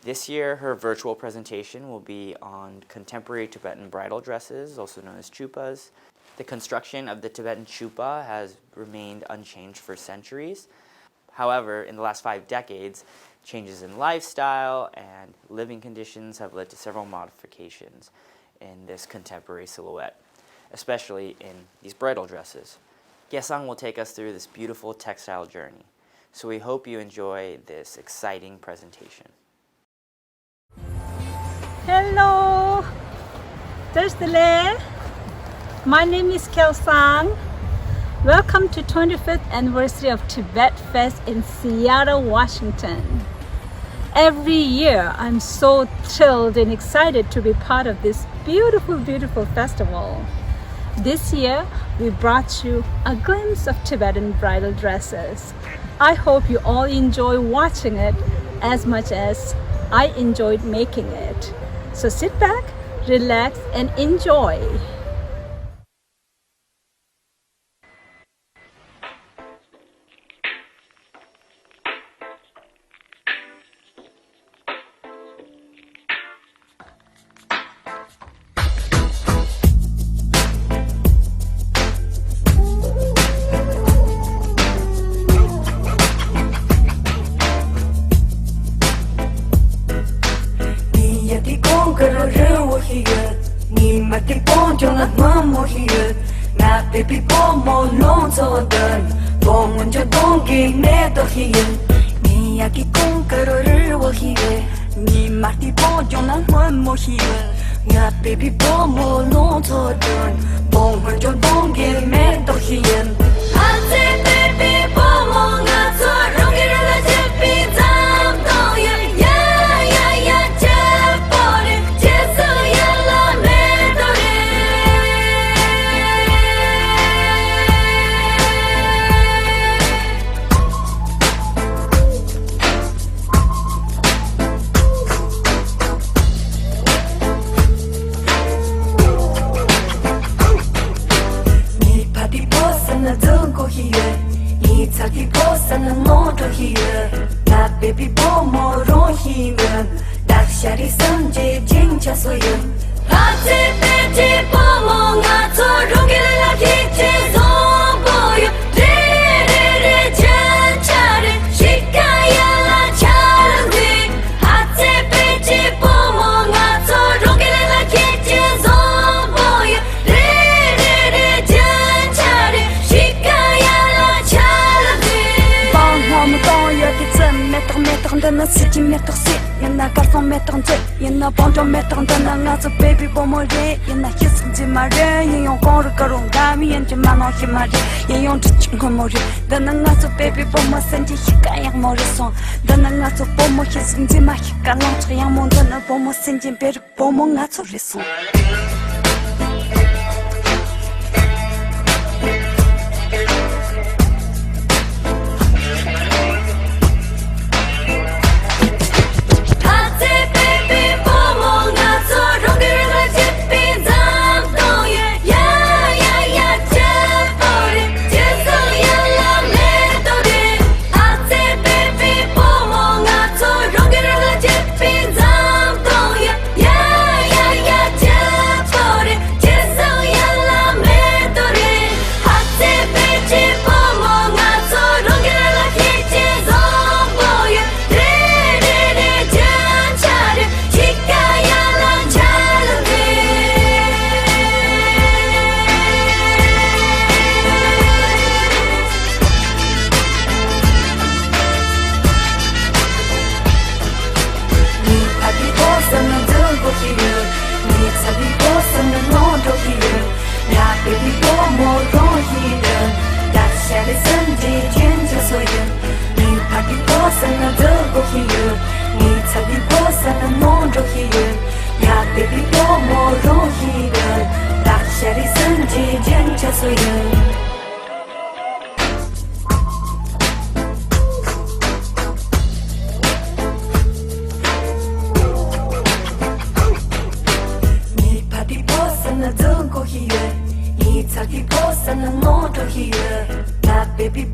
S1: This year, her virtual presentation will be on contemporary Tibetan bridal dresses, also known as chupas. The construction of the Tibetan chupa has remained unchanged for centuries. However, in the last 5 decades, changes in lifestyle and living conditions have led to several modifications in this contemporary silhouette, especially in these bridal dresses. Gesang will take us through this beautiful textile journey, so we hope you enjoy this exciting presentation.
S13: Hello, Thursday. My name is Kelsang. Welcome to 25th anniversary of Tibet Fest in Seattle, Washington. Every year, I'm so thrilled and excited to be part of this beautiful, beautiful festival. This year, we brought you a glimpse of Tibetan bridal dresses. I hope you all enjoy watching it as much as I enjoyed making it. So sit back, relax, and enjoy.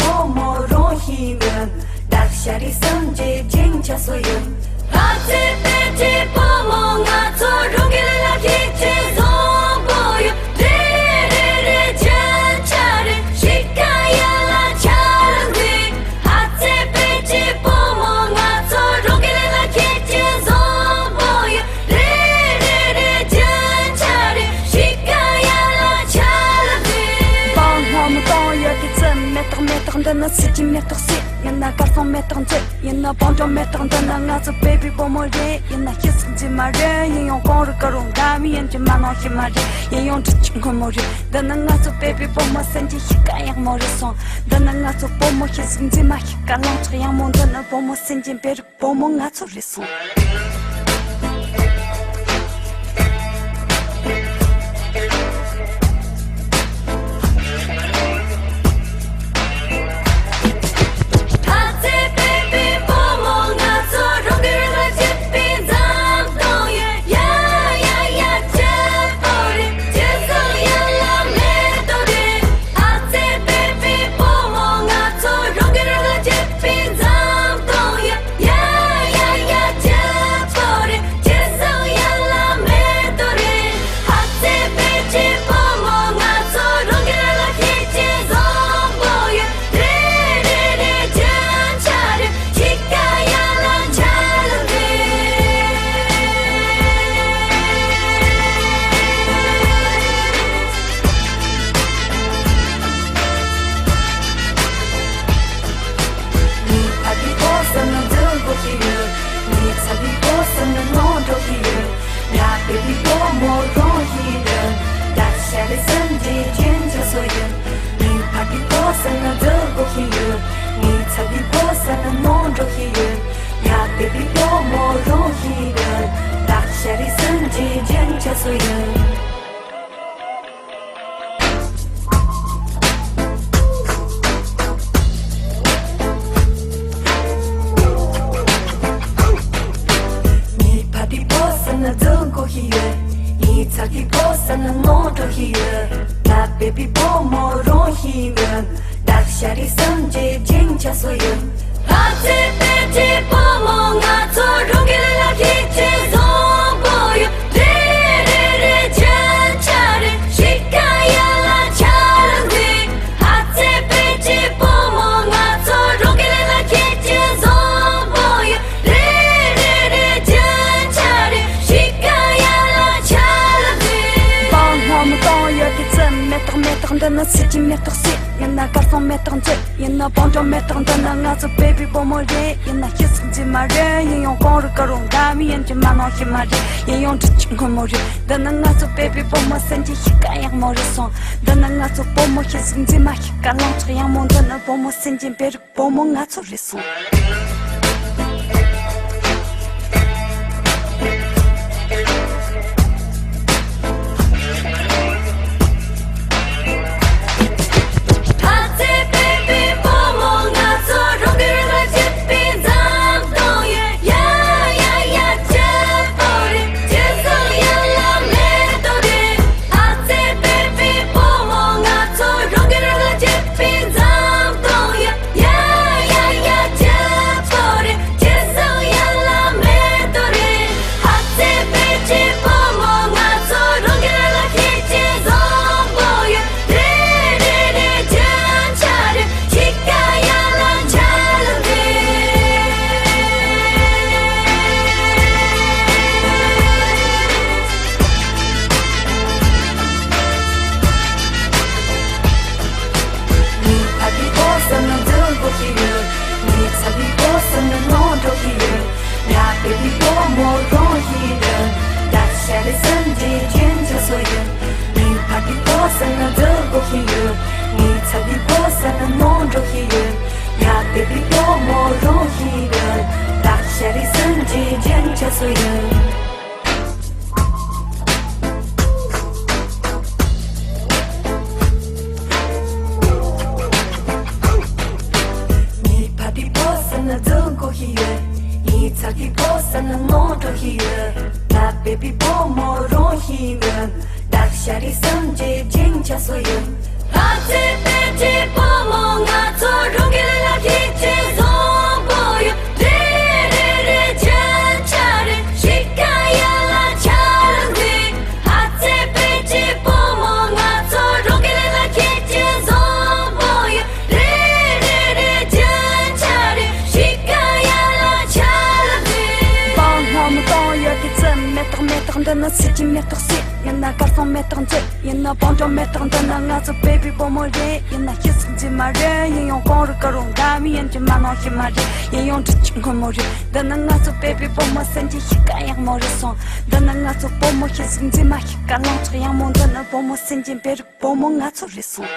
S2: 보모 로히는 닥샤리 성제 쟁차 소윤 하체 배치 보모가 조롱길라 기체 소보유 레레레 잔차를 시카야라 차르위 하체 배치 보모가 조롱길라 기체 소보유 레레레 잔차를 시카야라 차르위 방황 또여기 쯤 메떡 드는 시지 메떡 시 yana garson metang je yana bonjo metang dana nga so baby bomo re yana hisji mare yon kor karong dami yan je mano himare yon ching komo re dana nga so baby bomo senji hikayang mo re son dana nga so bomo hisji ma hikalong chiyang mon dana bomo senji ber bomo nga so re son
S14: Dana siji meter si yana garçon meter nje yana bonjo meter dana ngazo baby bomole yana hisji mare yon kor karong dami yanji mano himari yon tching mori dana ngazo baby bomo senji hikaya mori son dana ngazo bomo hisji ma hikalang triang mon dana bomo senji ber bomo ngazo rison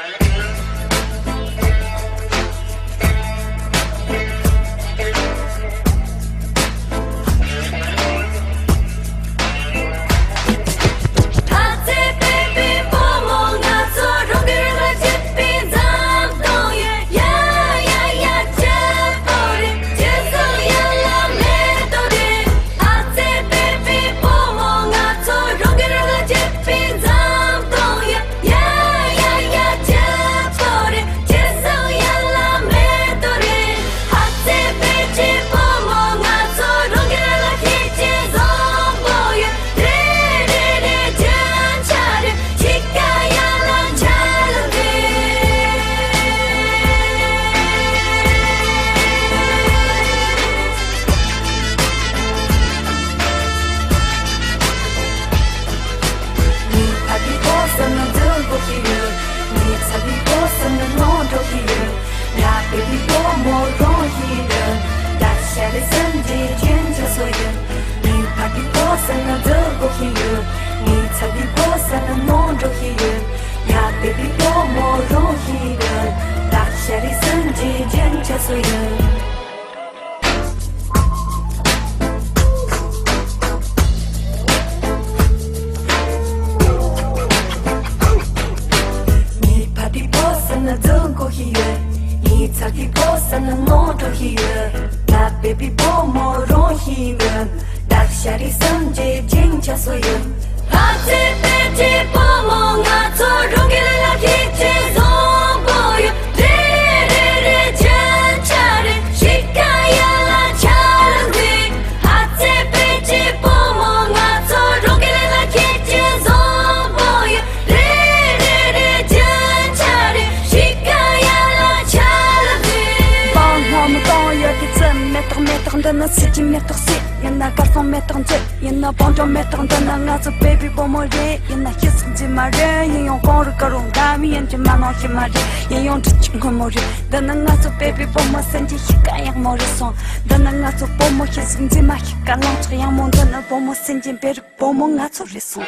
S14: Dana siji meter si yana garçon meter nje yana bonjo meter dana ngazo baby bomole yana hisji mare yon kor karong dami yanji mano himari yon tching mori dana ngazo baby bomo senji hikaya mori son dana ngazo bomo hisji ma hikalang triang mon dana bomo senji ber bomo ngazo rison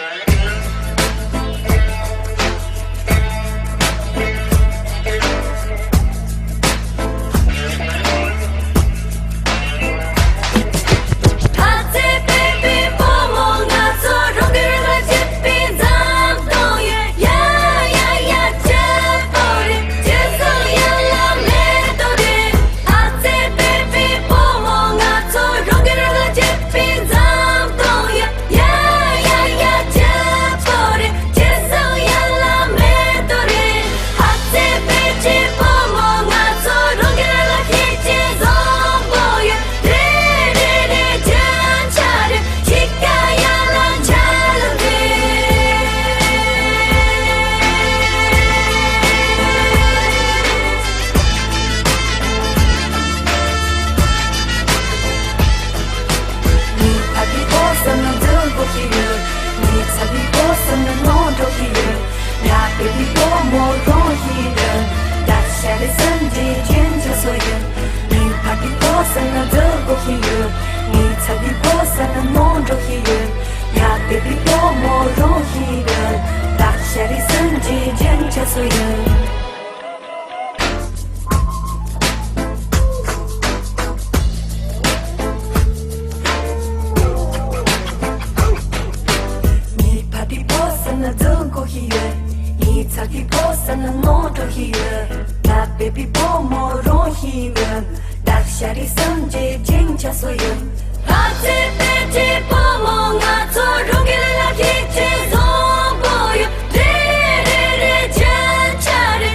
S15: Chare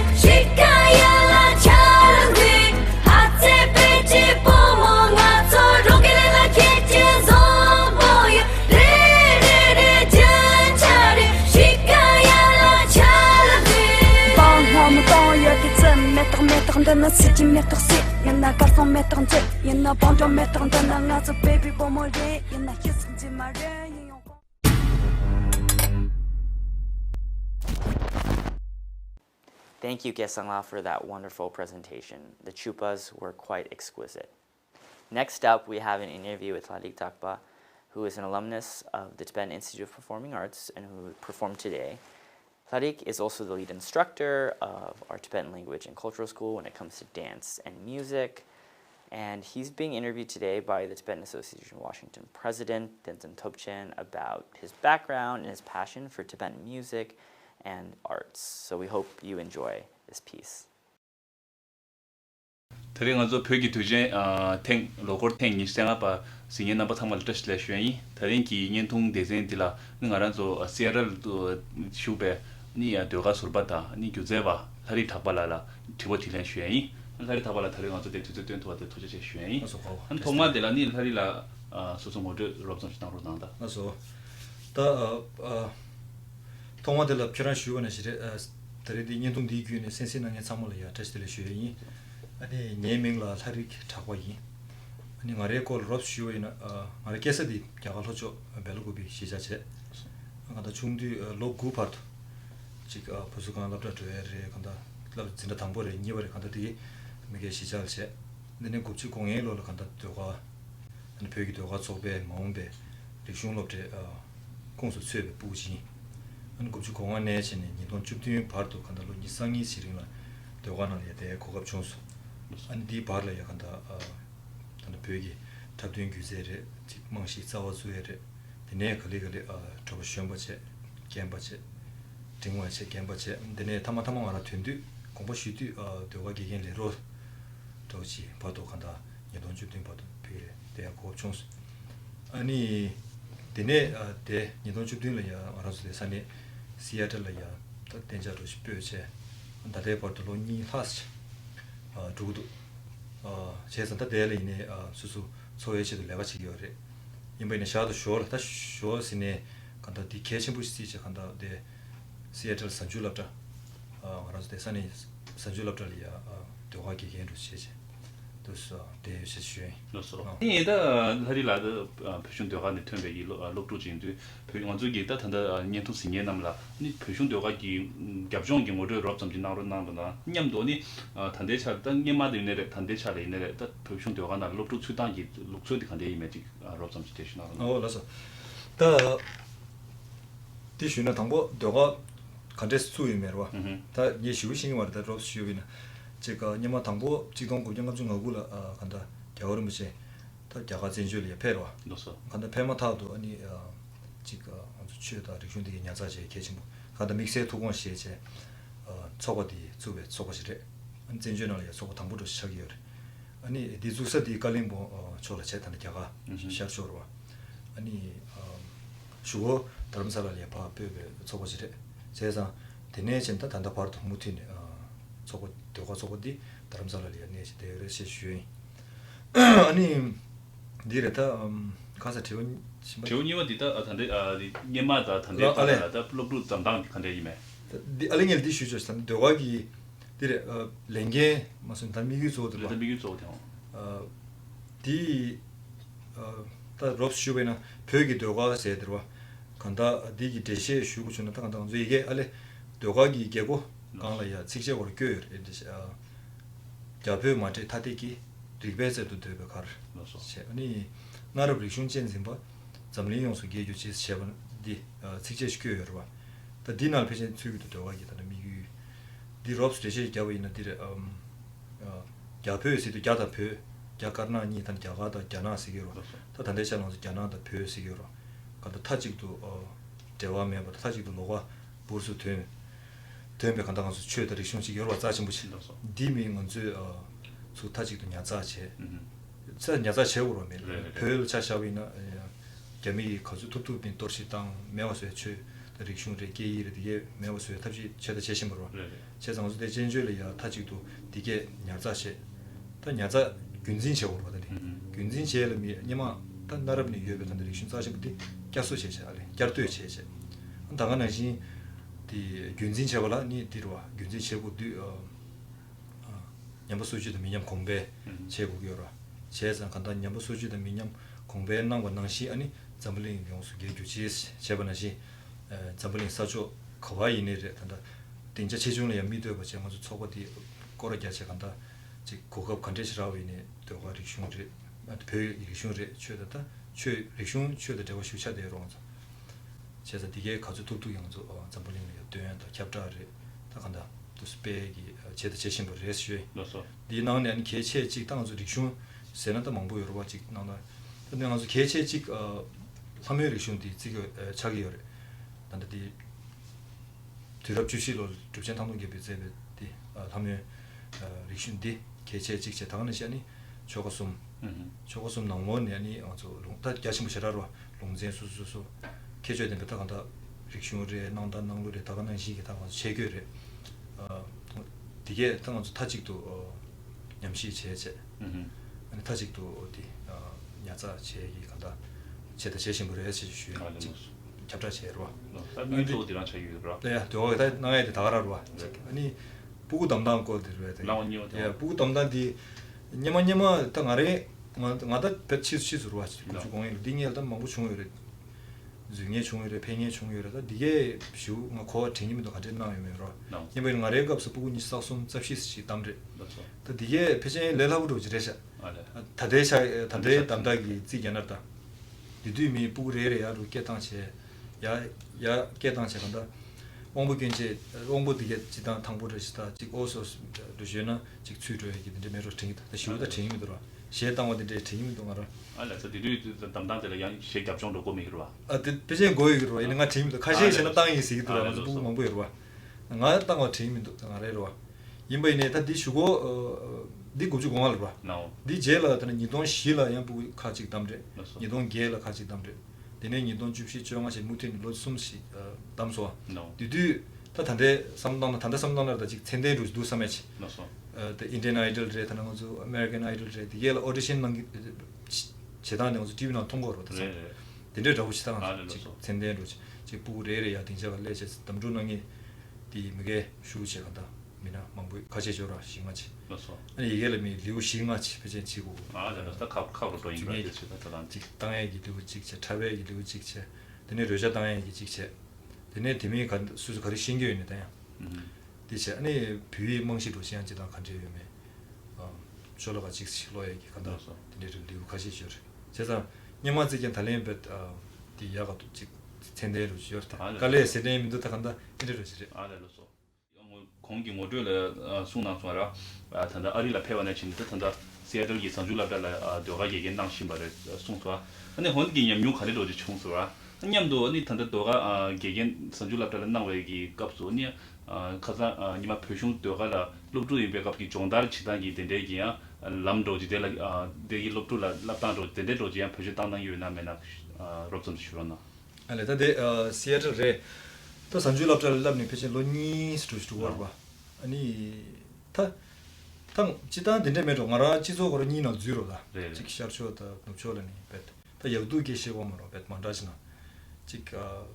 S14: na city mettre sit yana garçon mettre en jet yana bonjour mettre en dans nga so baby bomolé yana kiss de mare.
S1: Thank you, Gesangla, for that wonderful presentation. The chupas were quite exquisite. Next up, we have an interview with Ladik Takpa, who is an alumnus of the Tibetan Institute of Performing Arts and who performed today. Ladik is also the lead instructor of our Tibetan Language and Cultural School when it comes to dance and music. And he's being interviewed today by the Tibetan Association of Washington President, Tenzin Tobchen, about his background and his passion for Tibetan music and arts. So we hope you enjoy this piece.
S15: Taringazo pyogi tuje teng local teng ni sengapa singen namba thamal tashla shweni tarinki nyentung design dila ngaranzo Seattle to shube ni doga surbata ni gyuzeba thari thapala Tibet len shweni thari thapala taringazo de tuje to de tuje shweni an thoma dela ni thari la soso mode robson staro nanda
S16: so ta thoma dela pira shuone shire tari di nyentung di gyune sensina nge samol ya tashla shweni 아니 네명라 사릭 타고이 아니 마레콜 롭슈이나 마레케스디 야갈호조 벨고비 시자체 간다 중디 로구 파트 지가 부수간 랍다트에 간다 클럽 진짜 담보래 니버에 간다 되게 미게 시자체 내내 고치 공예로 간다 도가 아니 벽이도가 조배 마음배 리숑롭데 공수 수업에 부지 아니 고치 공원에 지는 이돈 줍디 파트 간다로 니상이 시링라 도가나에 대해 고급 총수 아니 디 바르야 간다 단다 벽이 탑된 규제를 직망시 자와수에를 드네 걸리걸리 저거 시험버체 gem버체 등와체 gem버체 드네 타마타마 알아 튼디 공부시디 되가 기겐레로 도지 봐도 간다 예돈 줍된 봐도 벽에 대한 고급 총수 아니 드네 대 예돈 줍된이야 알아서 산에 시애틀이야 더 덴저로 싶어체 다들 버도로 니 하스 두도 제선다 대리네 수수 소외치도 내가 지겨래 이번에 샤도 쇼다 쇼스네 간다 디케션 부시지 간다 데 시애틀 산줄랍다 알아서 대산이 산줄랍다리아 도하기 견도 시제 도서 대시슈에
S15: 노소 니다 하리라도 표준 도가네 템베이 lok도진도 표현원주기 다탄다 년도 신년 남라 니 표준 도가기 갑종기 모두 롭점진 나로나나 냠도니 단대차 단 냠마드네 단대차래 있네 다 표준 도가나 lok도 추단기 lok초디 간데 이미지 롭점진 대신나로
S16: 라서 다 디슈나 당보 도가 간데 수이메로 다 예시우싱이 말다 롭슈이나 제가 니마 당보 지동 구경 좀 하고라 간다 겨울무시 더 야가 진줄이 페로
S15: 노서
S16: 간다 페마타도 아니 지가 아주 취하다 리준되게 냐자제 계신 간다 믹스에 두고 시제 저거디 주베 저거시래 안 진줄이야 저거 당보도 시작이요 아니 디주서디 갈림보 저라 제탄데 야가 시작쇼로 아니 주고 다른 사람이 봐 베베 저거시래 제가 되네 진짜 단다 바로 무티네 저거 되고 저거디 다른 사람이 내지 대를 시슈이 아니 디레타 가서 태운
S15: 태운이와 디다 단데 예마다 단데 바다다 플로브 담당 간데 이메
S16: 알링엘 디슈저스탄 도가기 디레 랭게 무슨 담미기 조도
S15: 담미기 조도
S16: 다 롭슈베나 벽이 도가서 들어와 간다 디기 대시에 쉬고 주는 간다 이게 알레 도가기 이게고 강라야 직접으로 교육 이제 자표 마트 타데기 리베스도 되고 가르 아니 나를 리슌첸 심바 잠리용수 게주치 세번 디 직접 교육으로 다 디날 페이지 투기도 되고 있다 미규 디 롭스 대시 잡고 있는 디 자표에서도 자다표 자카나니 단 자가다 자나시기로 다 단대샤노서 자나다 표시기로 간다 타직도 대화면 타직도 노가 부르스 된 대면 간다가서 최대로 신식 여러 자신 붙인다서 디밍 먼저 수타직도 냐자체 자 냐자체로 면 별 자샤비나 개미 가지고 투투빈 도시당 매워서 최 리슌데 게이르 디게 매워서 탑지 최대 제심으로 제정수 대 진주리야 타직도 디게 냐자체 다 냐자 균진식으로 받으니 균진제를 니마 단 나름의 유협의 리슌 사실부터 갸소체체 알레 갸르도에 체체 당연하지 디 균진 제발라 니 디로와 균진 제고 디 냠부 수지도 미냠 공배 제국이어라 제상 간다 냠부 수지도 미냠 공배 난과 낭시 아니 잠블링 용수 개주지 제번하시 잠블링 사조 거와이네를 간다 딘자 체중을 연미되어 보지 아주 초고디 꼬르게 간다 즉 고급 컨텐츠라고 이네 도가 리슝을 별 리슝을 취하다 취 리슝 취하다 되고 쉬차대로 제가 되게 가서 뚝뚝 양조 잠블링을 되는다 캡터를 다 간다 또 스페기 제대 제신부를 했어요. 이 나오는 개체직 당주 리슝 세나다 망보 여러 가지 나나 근데 아주 개체직 3회 리슝디 지금 자기요 단디 드랍 주시로 주전 당동 게 비제베 디 3회 리슝디 개체직 제 당하는 시간이 저것좀 넘어는 아니 아주 롱다 야심부 싫어로 롱제 수수수 개조에 된 것다 간다 리슝을 나온다 나오를 다가는 시기 다가 제교를 되게 당연히 타직도 냠시 제제 아니 타직도 어디 야자 제기 간다 제대 제신부를 해서 주시요 잡자 제로
S15: 민도 어디랑 차이더라
S16: 네 도가 나가야 돼 다가라로 와 아니 부구 담당 거들어야 돼 예 부구 담당디 냐마냐마 땅 아래 나다 배치 시스로 왔지 그 공연 딩이었던 망부 중요를 중에 중요를 팽의 중요라다 이게 슈 거 챙임도 가진 나오면로 이번에 말에 없어 부분이 싸움 잡시스 담들 또 이게 패션에 레라브로 지레샤 다대샤 다대 담당이 지게나다 이두미 부레레야로 깨당체 야야 깨당체 간다 원부견제 원부디게 지단 당부를 시다 직 오서 루시나 직 추로 얘기인데 메로 챙이다 시우다 챙임이 들어 시에당원들의 챙임이 동아라
S15: 알아서 디디 담당들 양 시작 정도 고미로
S16: 아 대체 고이로 이는가 챙임도 카시에서 땅이 있으더라 부부 망보로 와 nga tanga team do tanga rero imba ine ta di shugo di goju gongal ba di jela ta ni don shila ya bu kha chik damre ni don gela kha chik damre dine ni don jupsi chonga se mutin lo sumsi damso di du ta tande samdang da jik tende ru du samech the Indian Idol re ta na go American Idol re di gela audition nang 제단에 가서 TV 나 통과로 다 근데 저 혹시 당 tende ru 지 bu re ya din jaga leche damjunang이 디 무게 슈우체 간다 미나 망부 가제조라 싱마치 아니 이게를 미 리우 싱마치 베제 지고
S15: 다 카우로 또 인가 됐다
S16: 땅에 기도 직체 차베 기도 직체 드네 로자 땅에 직체 드네 디미 간 수수 거리 신경 있는데 디체 아니 비위 멍시도 시한지다 간제요메 졸어가 직시로 얘기 간다 드네 리우 가제조 제가 녀마지게 달렘베 디야가 또 직 텐데로 지었다. 갈래 세네임도 다 간다. 이래로 지래.
S15: 알았어. 공기 모듈에 송나 소라. 탄다 어리라 패원에 진짜 탄다 세들기 선줄라벨라 도가 얘기한 심바를 송소아. 근데 혼기 냠용 가리로 지 총소아. 냠도 니 탄다 도가 얘기한 선줄라벨라 나외기 값소니 가자 니마 표준 도가라 롭주이 백업기 종달 치단기 된대기야. 람도지델라 데기 롭투라 랍탄도 데데로지야 표준 당당 유나메나 롭좀 슈로나.
S16: 알레다데 시애틀에 또 산줄랍잘 랍니 패션 로니 스투스투 와봐 아니 타당 지단 된데메로 마라 지속으로 니나 주로다 직샤르쇼다 노초라니 벳다 여두 계시고므로 벳 만다지나 직가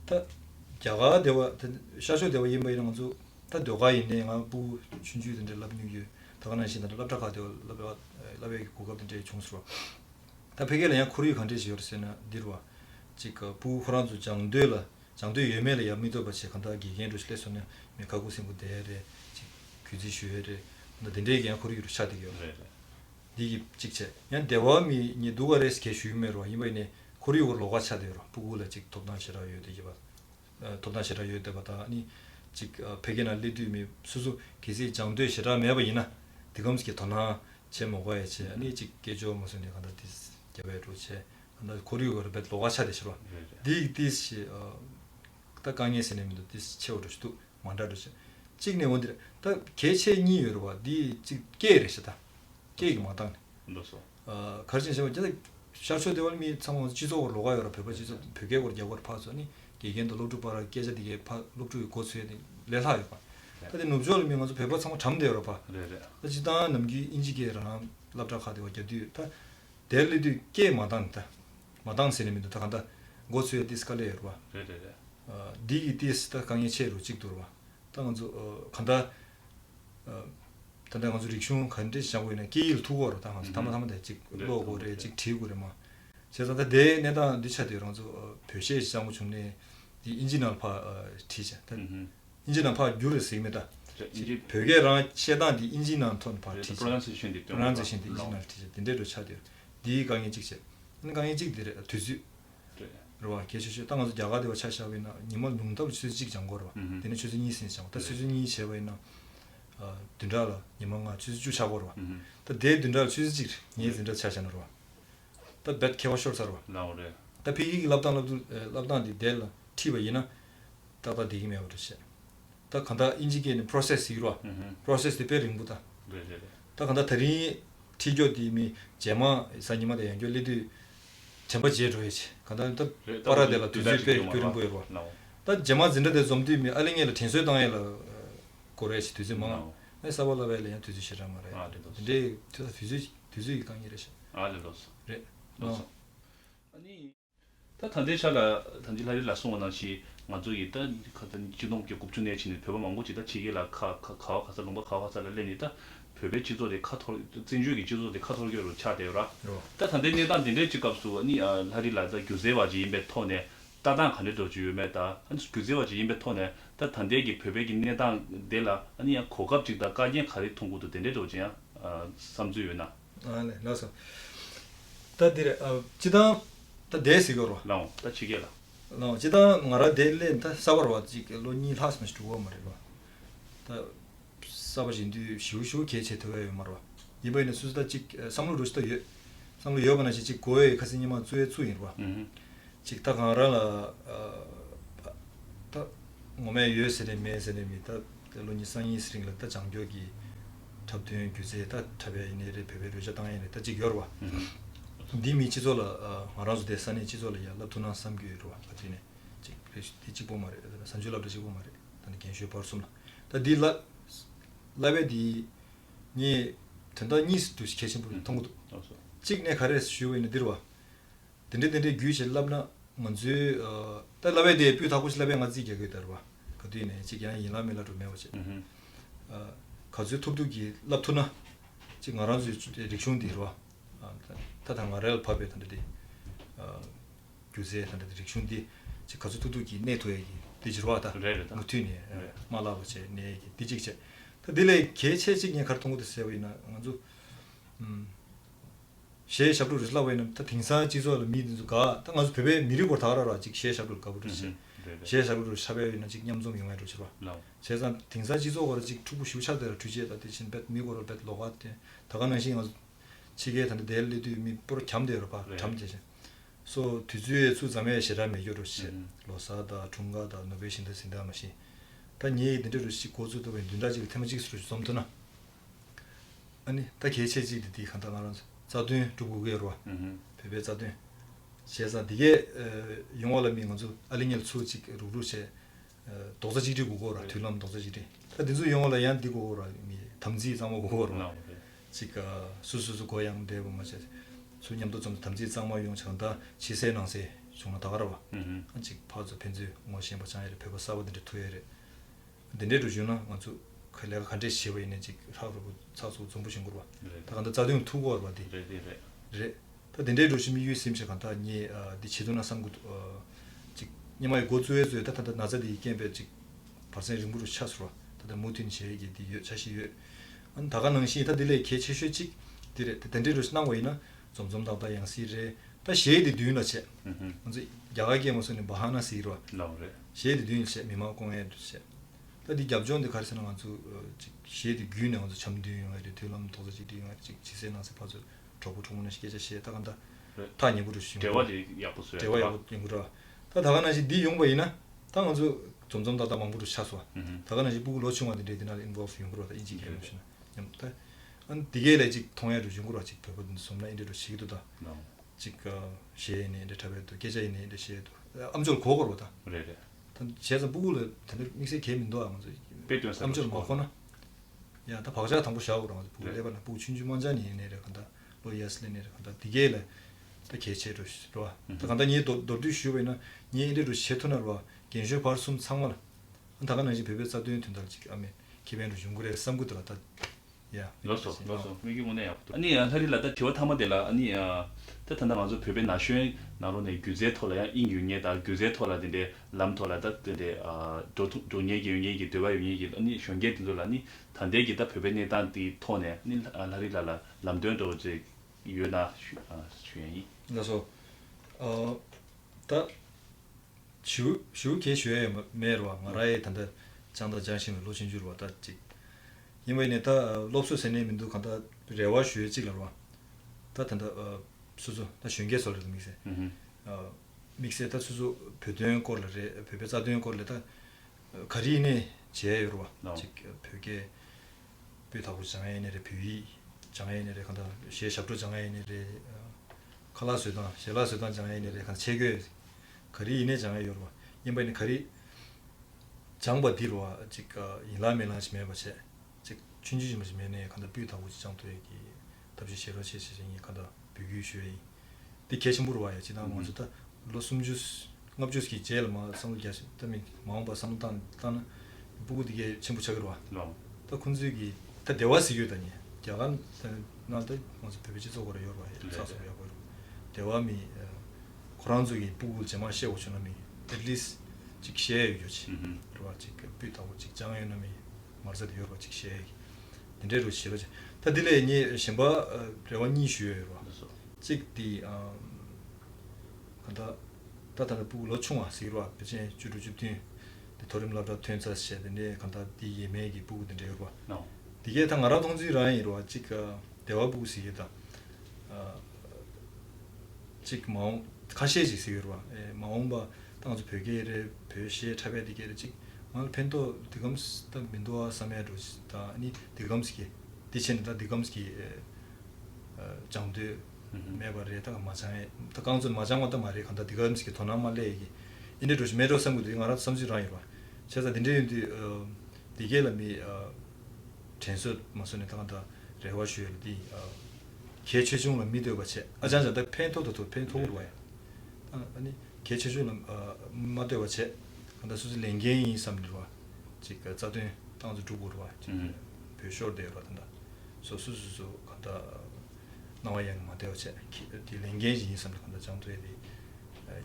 S16: 타 자가 되와 샤쇼 되와 임바 이런 거죠 다 도가 있네 부 춘주된데 랍뉴 더가나 신다 랍다가 되와 랍에 고급된데 총수로 다 베게는 야 코리 컨텐츠 요르세나 디르와 지그 부 호란주 장되라 장되 예매를 야미도 같이 간다 기겐도 슬레서네 메카고 생고데레 규지 슈에레 나 덴데게 야 코리로 차디요 디기 직체 야 대와미 니 두가레스 케슈메로 이번에 코리로 로가 차데로 부고라 직 도나시라요 되지바 도나시라요 되바다 아니 직 베게나 리드미 수수 기지 장되 시라 메바이나 디검스게 도나 제 먹어야지 아니 직 개조 무슨 내 간다 디스 개베로체 나 고리고를 배 로가차 되시로 디디시 딱 강에서는 디스 채우르도 만다르지 찍네 원들 딱 개체니 여러분 디 깨레시다 깨기 마당
S15: 넣었어
S16: 가르친 시험 이제 샤쇼 대월미 상황 지속으로 로가요로 배버지서 벽에고 야고를 파서니 개견도 로드 바라 깨져디게 로드 고수에 레사요 근데 노조를 명어서 배버 상황 잠대요 봐
S15: 네네
S16: 지단 넘기 인지계랑 랍자카데고 저디 다 델리도 깨 마당다 마당 세님도 다 간다 고수에 디스칼레로 봐
S15: 네네네
S16: 디디스다 강의 체로 찍도록 봐 당은 간다 단단 가서 리숑 간데 시작고 있는 길 두고로 다 가서 담아담아 되지 로고래 직 티고래 뭐 제가 내다 리차드 이런 거 표시에 시작고 중에 이 인지널파 티자 인지널파 유르스입니다 이제 벽에랑 시에단디 인지널 톤파 티자
S15: 프로나운시에이션이
S16: 인지널 티자 인데도 차들 디 강의 직접 강의 직들의 뒤지 로와 계시시 땅에서 야가되어 차시하고나 님은 농담 수직 정거로 되는 수준이 있으니까 또 수준이 제외나 든다라 님은가 주주 차고로 또 든다라 수직 니 든다 차잖아로 또 벳 개워셔서로
S15: 나오래
S16: 또 비기 랍단디 델 티바이나 따다 디기메 오르시 또 간다 인지기는 프로세스 이루어 프로세스 디페링보다
S15: 네네
S16: 또 간다 다리 티교디미 제마 사니마데 연결리드 전부 지혜로야지. 간다 또 빨아들라 두지페 그런 거로. 또 제마 진데 좀디미 알링에 텐소에 당에라 고레시 두지 뭐. 에 사발라벨에 두지 시라 말이야. 근데 저 두지 강이래시.
S15: 알로스.
S16: 그래.
S15: 아니 다 단지라리 송원나시 맞저기 다 같은 지동교 국준에 지는 표범 왕고지다 지게라 가서 농바 가서 레니다 표배 지도의 카톨 진주기 지도의 카톨교로 차대요라. 다 단대내단 된대 집값수 아니 하리라다 교세와지 임베톤에 따단 간에도 주메다 한 교세와지 임베톤에 다 단대기 표배기 내단 데라 아니 고갑직다 까지 가리 통고도 된대도 지야 삼주요나.
S16: 네. 나서 다들 지다 다 대시거로.
S15: 나오. 다 지게라.
S16: 지다 나라 델레 다 사버와지 로니 하스면 주고 말이야. 다 사버진디 쉬우쉬우 개체터에 말아. 이번에 수수다 직 삼루로스도 삼루 여번에 직 고에 가스님아 주에 주인과. 직다 가라라 다 몸에 유세레 메세레미다 로니상이 스링라다 장교기 탑된 규제다 탑에 이내를 배배를 저당에 다 지겨워. 님이 지졸라 말아서 대산이 지졸이야. 라투나 삼교로 같이네. 직 보마레 산줄라도 지고 말에. 단계 견슈 벌숨나. 다 딜라 라베디 니 된다 니스도 시켜신 분 통도 찍내 가레스 쉬고 있는 들어와 된데 규실 랍나 먼저 다 라베디 뷰타고 실라베 맞지 개게 들어와 그 뒤에 지기야 이라멜라로 메워지 가주 톱두기 랍토나 지금 알아서 리액션 들어와 다 당마를 밥에 된데 규제 된데 리액션 뒤 지금 가주 톱두기 네트워크 디지털화다 무티니 말아보지 네 디직체 딜레 개체직이 가르통 것도 세워이나 아주 셰샤블을 슬라웨는 다 등사 지소를 미든가 딱 아주 베베 미리고 다 알아라 직 셰샤블 가부르지 셰샤블을 샤베이나 직 냠좀 용해로 지와 세상 등사 지소가 직 투부 시우차들 주제다 대신 벳 미고를 벳 로가테 다가는 신경 지게 단데 델리도 미 프로 잠대로 봐 잠제지 소 뒤주에 수자매 시라메 요로시 로사다 중가다 노베신데 신다마시 단예 들을 시 고주도 눈다지를 테마직스로 좀 더나 아니 다 개체지들이 한다 말하면서 자도 두고게로 베베 자도 제자 되게 영어를 미면서 알링을 수직 루루세 도자지리 고고라 틀람 도자지리 다들 영어를 양 디고라 미 담지 장모 고고로 지가 수수수 고향 대고 맞아 수님도 좀 담지 장모 용 전다 지세낭세 좀 다가라 한직 파즈 펜즈 뭐시 뭐 장애를 배고 싸우는데 투에를 근데 주나 아주 칼레가 간데 시에 있는 지 하루고 차수 좀 보신 거로 다 간다 자동 투고 봐디 네 근데 조심히 유심시 간다 니 디치도나 상구 지 니마이 고주에서 다다 나자디 있게 지 발생 정보로 차수로 다다 모든 시에게 디 자시 안 다가는 시 다들의 개체슈직 디레 근데 조심한 거이나 점점 더 양시레 다 시에디 뒤나체 먼저 야가게 무슨 바하나 시로 나오래 시에디 뒤나체 미마공에 두세 다디 잡존데 가르스는 아주 시에디 균에 아주 점디용에 되는 도저지디 아직 지세나서 봐서 저거 좋은 시계제 시에 다간다 다 니부르 시
S15: 대화지 야부스야
S16: 대화 연구라 다 다가나시 니 용보이나 당 아주 점점 더 망부르 샤소 다가나시 부고 로칭한데 레디날 인보프 연구로 다 인지 개념이나 냠다 안 디게레직 통해로 연구로 직 배우는 som나 인데로 시기도다 지가 시에네 인데 타베도 계좌이네 인데 시에도 암절 고거로다
S15: 그래
S16: 제가 부고를 근데 믹스 게임도 하면서 암절 먹거나 야, 다 바가지가 당부 시작으로 하면서 부고 레벨 부고 춘주만자니 내려 간다 로이아슬 내려 간다 디게레 다 개체로 시로 다 간다 니 도도 쉬고이나 니 이래로 셰토나로 견슈 발숨 상만 다가는 이제 베베사 되는 된다 지금 아메 기벤로 중국에 삼구들 다 yeah
S15: loso migi mone ya ani hari la da tiwa thama de la ani ta thanda ma zo phebe na shwe na ro ne gyuze thola ya ing yunye da gyuze thola de lam thola da de do nye gi de ba yunye gi ani shonge de la ni thande gi da phebe ne dan di thone ni hari la lam de do je yuna shwe yi
S16: 그래서 다 슈 개슈에 메로와 마라에 단다 장도 장신을 놓친 줄 왔다지因为呢다 롭스 세네민도 간다 레와 슈에 찍으러 다 단다 수수 다 쉔게 소리도 미세 믹스에 다 수수 표현 꼴레 표배자된 꼴레다 거리네 제여로 즉 벽에 비타고 장애인의 비위 장애인의 간다 시에샵도 장애인의 칼라스도 셀라스도 장애인의 간 체계 거리네 장애여로 인바는 거리 장바 뒤로 지가 일라면은 심해 봐세 즉 춘지지면에 간다 비타고 장도 얘기 답시 셰로 시시니 간다 비규슈에 디 계신부로 와야 지나 먼저다 로숨주스 납주스키 제일 뭐 성기하시 때문에 마음바 삼단 단 부구디게 전부 적으로 와. 또 군주기 다 대화스 유다니. 야간 나한테 먼저 배비지 속으로 열어 와. 사서 열어. 대화미 코란족이 부구 제마 시고 주는미 at least 직시에 유지. 그러와 지금 비타고 직장에 놈이 말서 열어 직시에. 인대로 싫어지. 다들에 니 심바 대원이 쉬어요. 직디 간다 다다는 부로 총아 시로아 비제 주루주디 도림라다 텐사시에네 간다 디 메기 부든데 여봐 디게 당 알아 동지라인 이로 아직가 대화 부시에다 직 마음 가시지 시로아 마음바 당주 벽에를 벽시에 차베디게를 직 말 펜도 디검스다 민도와 사메로스다 아니 디검스키 디첸다 디검스키 장드 매버리에다가 마장에 더 강전 마장마다 말이 간다 디검스키 도나말레 얘기 인데도 메로 삼고도 인가라 삼지라이 봐 제가 딘데디 디게라미 텐서 마선에 당한다 레와슈엘디 개체중을 믿어 같이 아장자다 펜토도 펜토로 와요 아니 개체중은 맞대 같이 간다 수지 랭게이 삼들와 지가 자든 당주 두고로 와 표쇼되어 간다 소수수 간다 나와야 맞대어체 디 랭게이지 인삼 간다 장도에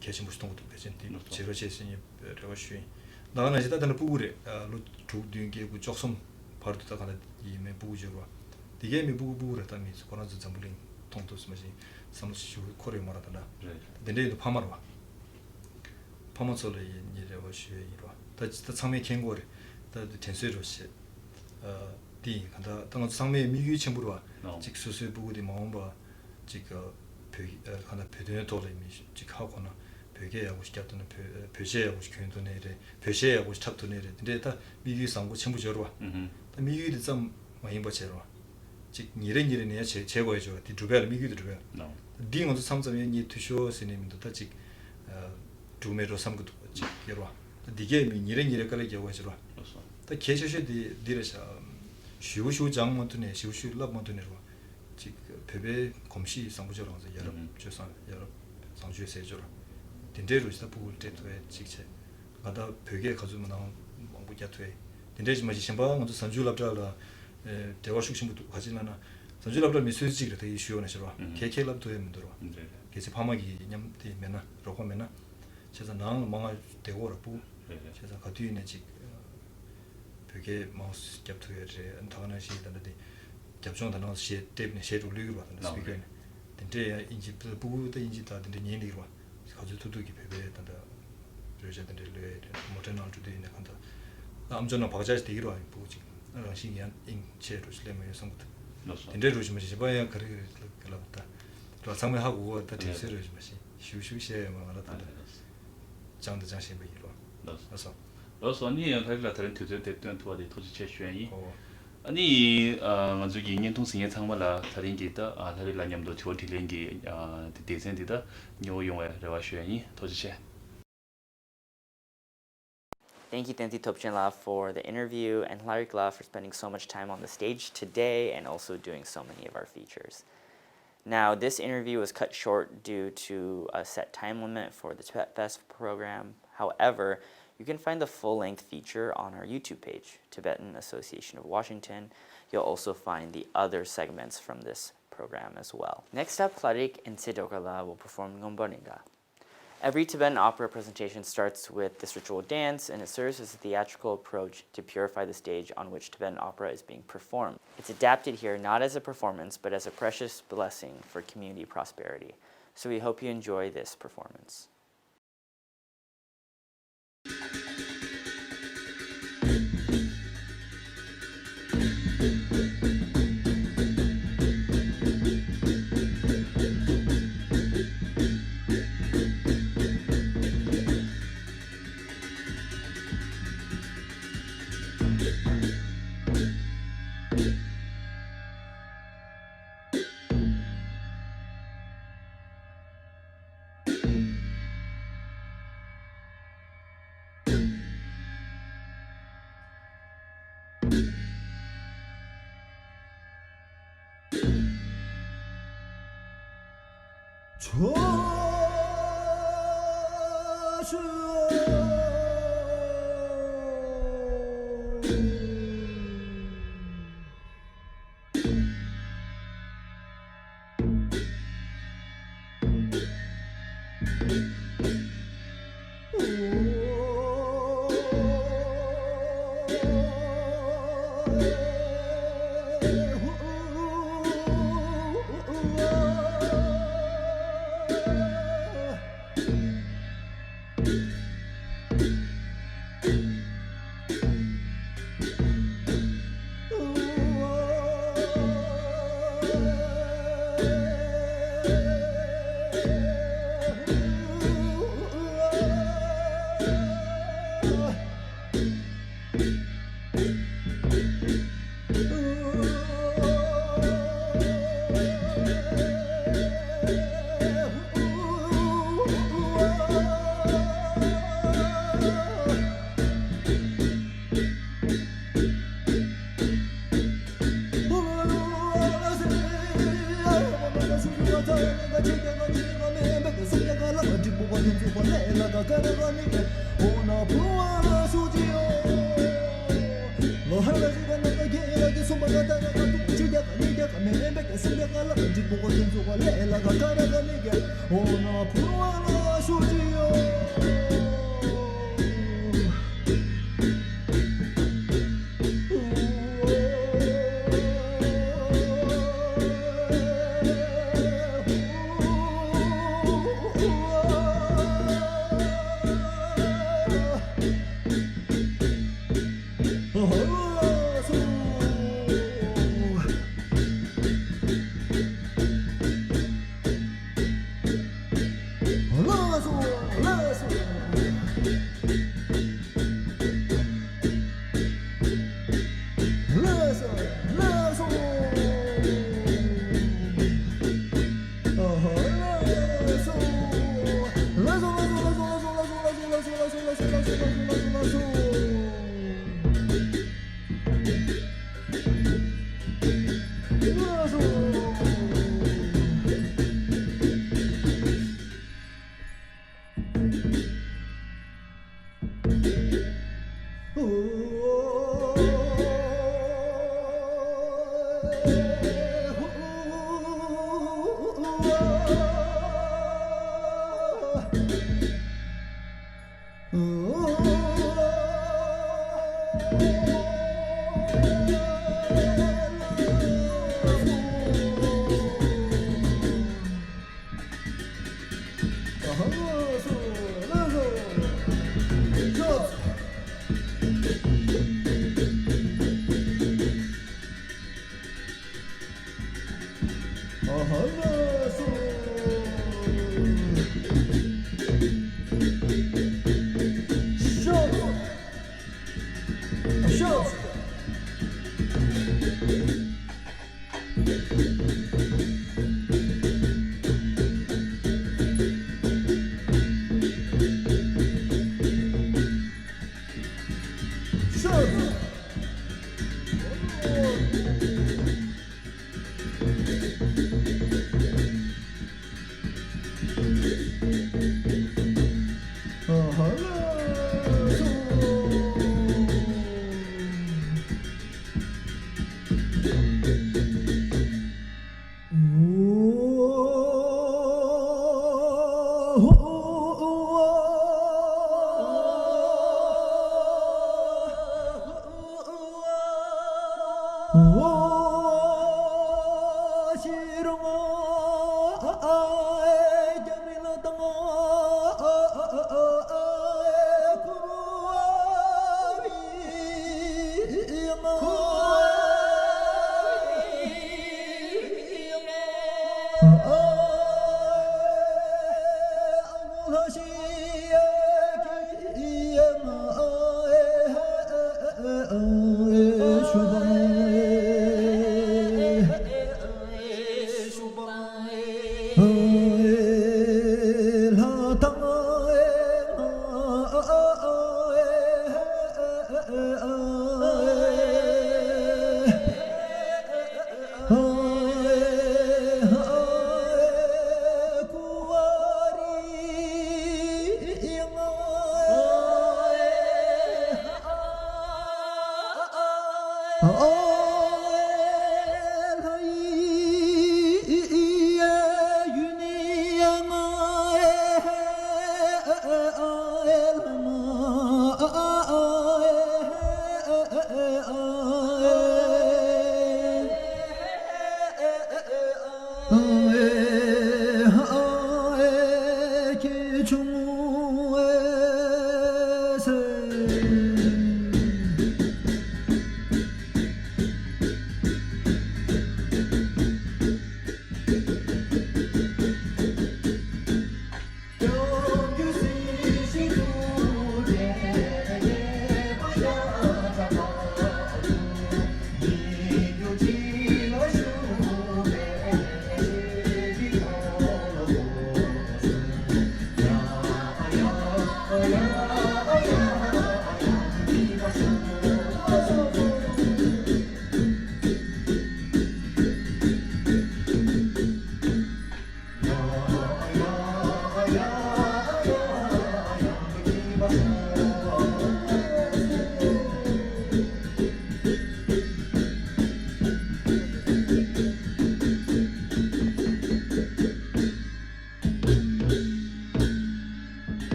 S16: 계신 무슨 것도 배진디 제로 제신이 레와슈 나는 이제 다들 부구래 루두딩게 그 쪽섬 바로 다 가는 이메 부구지로 디게 미 부구부를 담이 코로나 잠불링 통도스 마시 삼시 코레 말하다나 근데도 파마로 파마솔에 이레와슈 이로 다 상매 ken고래 다 텐스로시 디 간다 당은 상매 미규 첨부로 와 직수수 부구디 마음바 지가 간다 배드네 돌에 미 직하거나 벽에하고 시켰던 벽에하고 시켰던 애래 벽에하고 시켰던 애래 근데 다 미규 상고 전부 저러 와 미규도 좀 많이 버쳐러 즉 이런 제거해 줘 디두벨 미규도 두벨 딩은 삼점에 니 투쇼 스님도 다직 두메로 삼고도 여러 와 디게 미 이런 거를 제거해 줘 다 계셔셔디 디레샤 쉬우쉬우 장만도네 쉬우쉬우 랍만도네 즉 베베 검시 상부저로 여러 조선 여러 상주에 세줘라 딘데로 있다 보고 때도에 직체 가다 벽에 가지고 나온 뭐냐도에 딘데지 마시 심바 먼저 선주랍다라 대화 숙심부터 가지나나 선주랍다 미수지 그래 이 쉬워네 싫어 케케랍도 되면 들어 계속 파마기 냠티 메나 로고 메나 제가 나는 뭔가 되고라 부 제가 그 뒤에 직 벽에 마우스 겹투에 안타나 시던데 겹종 단어 시 때문에 쉐로 리그로 하는 스피커네 딘데 인지 부부도 인지다 딘데 니니로 가지고 두두기 배배했다 그러자던데 레 모터널 주되네 간다 암전은 박자에서 되기로 하고 보지 그런 신기한 인체로 슬레메 성부터 딘데로 좀 지봐야 그래 그렇다 또 상매하고 다 대세를 좀 마시 쉬쉬시에 뭐 알았다 장도 장신 이로
S15: 그래서 아니 가리라 다른 투제 됐던 투어데 토지 최슈이 아니 먼저 2년 동생에 상말라 다른 게 있다 다른 라냠도 저tillen기 디센디다 뇨용에 레와슈이 토지체
S1: Thank you, Tenti Topchenla, for the interview, and Larikla for spending so much time on the stage today and also doing so many of our features. Now, this interview was cut short due to a set time limit for the Tibet Fest program. However, you can find the full-length feature on our YouTube page, Tibetan Association of Washington. you'll also find the other segments from this program as well. Next up, Klarik and Sidokala will perform Ngomboninga. Every Tibetan opera presentation starts with this ritual dance, and it serves as a theatrical approach to purify the stage on which Tibetan opera is being performed. It's adapted here not as a performance, but as a precious blessing for community prosperity. So we hope you enjoy this performance.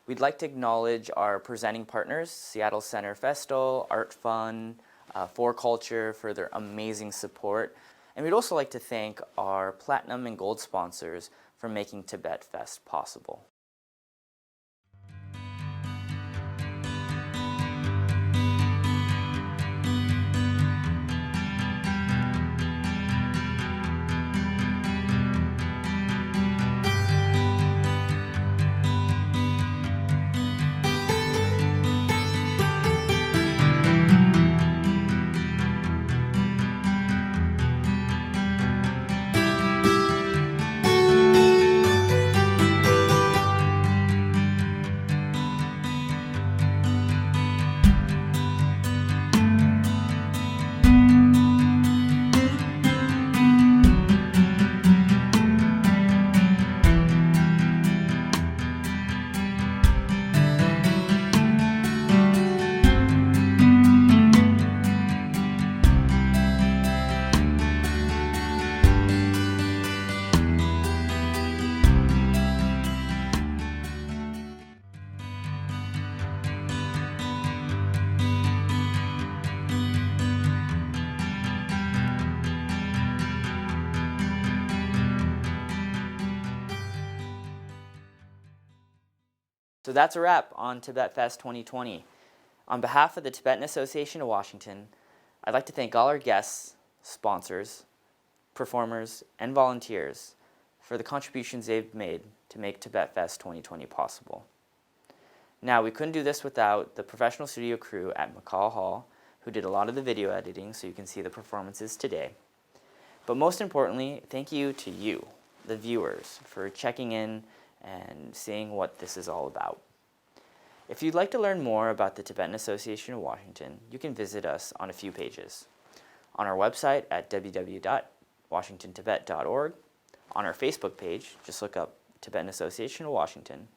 S1: We'd like to acknowledge our presenting partners, Seattle Center Festál, ArtsFund, For Culture for their amazing support. And we'd also like to thank our platinum and gold sponsors for making Tibet Fest possible. So that's a wrap on Tibet Fest 2020. On behalf of the Tibetan Association of Washington, I'd like to thank all our guests, sponsors, performers, and volunteers for the contributions they've made to make Tibet Fest 2020 possible. Now, we couldn't do this without the professional studio crew at McCall Hall, who did a lot of the video editing so you can see the performances today. But most importantly, thank you to you, the viewers, for checking in and seeing what this is all about. If you'd like to learn more about the Tibetan Association of Washington, you can visit us on a few pages. On our website at www.washingtontibet.org, on our Facebook page, just look up Tibetan Association of Washington,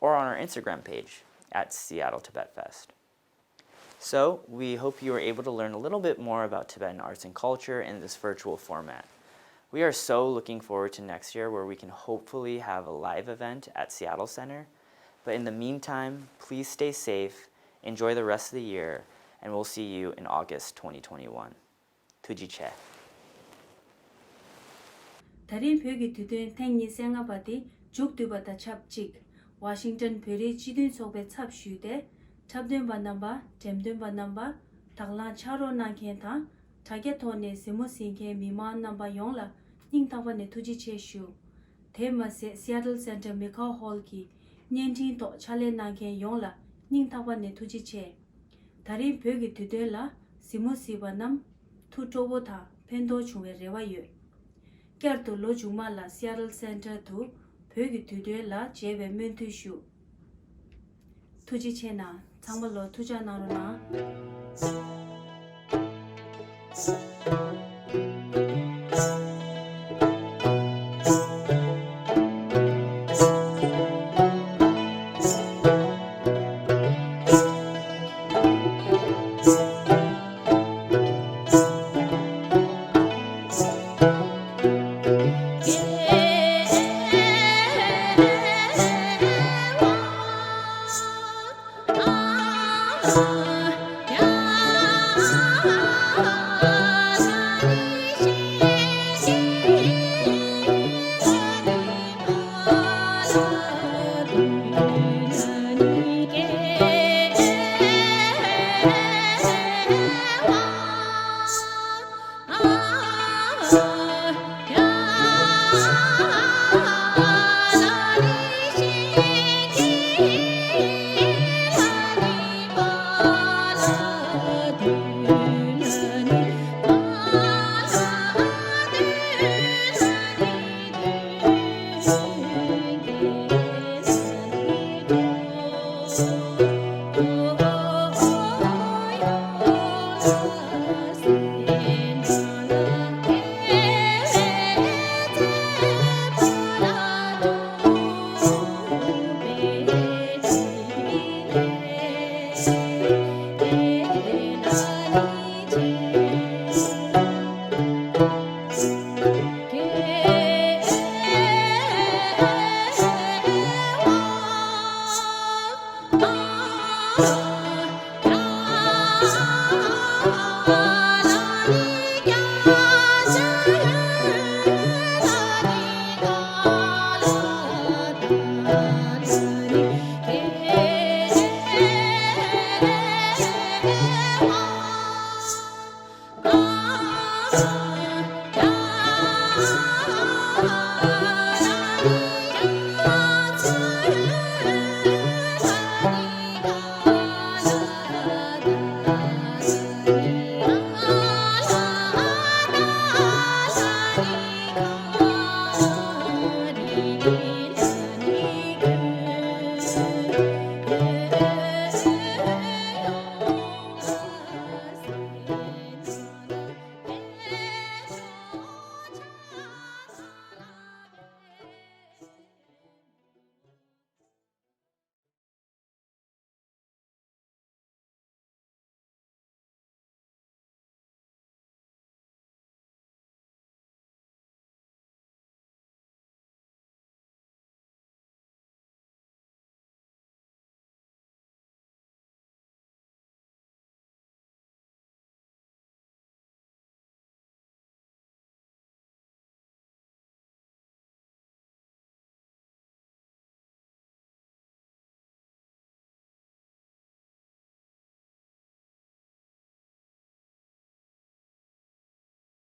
S1: or on our Instagram page at Seattle Tibet Fest. So we hope you were able to learn a little bit more about Tibetan arts and culture in this virtual format. We are so looking forward to next year where we can hopefully have a live event at Seattle Center. But in the meantime, please stay safe, enjoy the rest of the year, and we'll see you in August 2021. Tujiche.
S2: 다른 벽이 두든 탱니 생아바디 죽두바다 찹직 워싱턴 벽이 지든 속에 찹슈데 찹된 바남바 잼된 바남바 당라 차로 난켄타 타게토네 세무싱게 미만 남바 용라 닝타바네 투지체슈 테마세 시애틀 센터 메카 홀기 년진 또 차레 난켄 용라 닝타바네 투지체 다른 벽이 두들라 세무시바남 투토보타 펜도 중에 레와유 Kerto lo juma la Seattle Center to pyogi tudwe la jebe mentu shu. Tuji chena, tsangba lo tuja naru na.
S17: Ah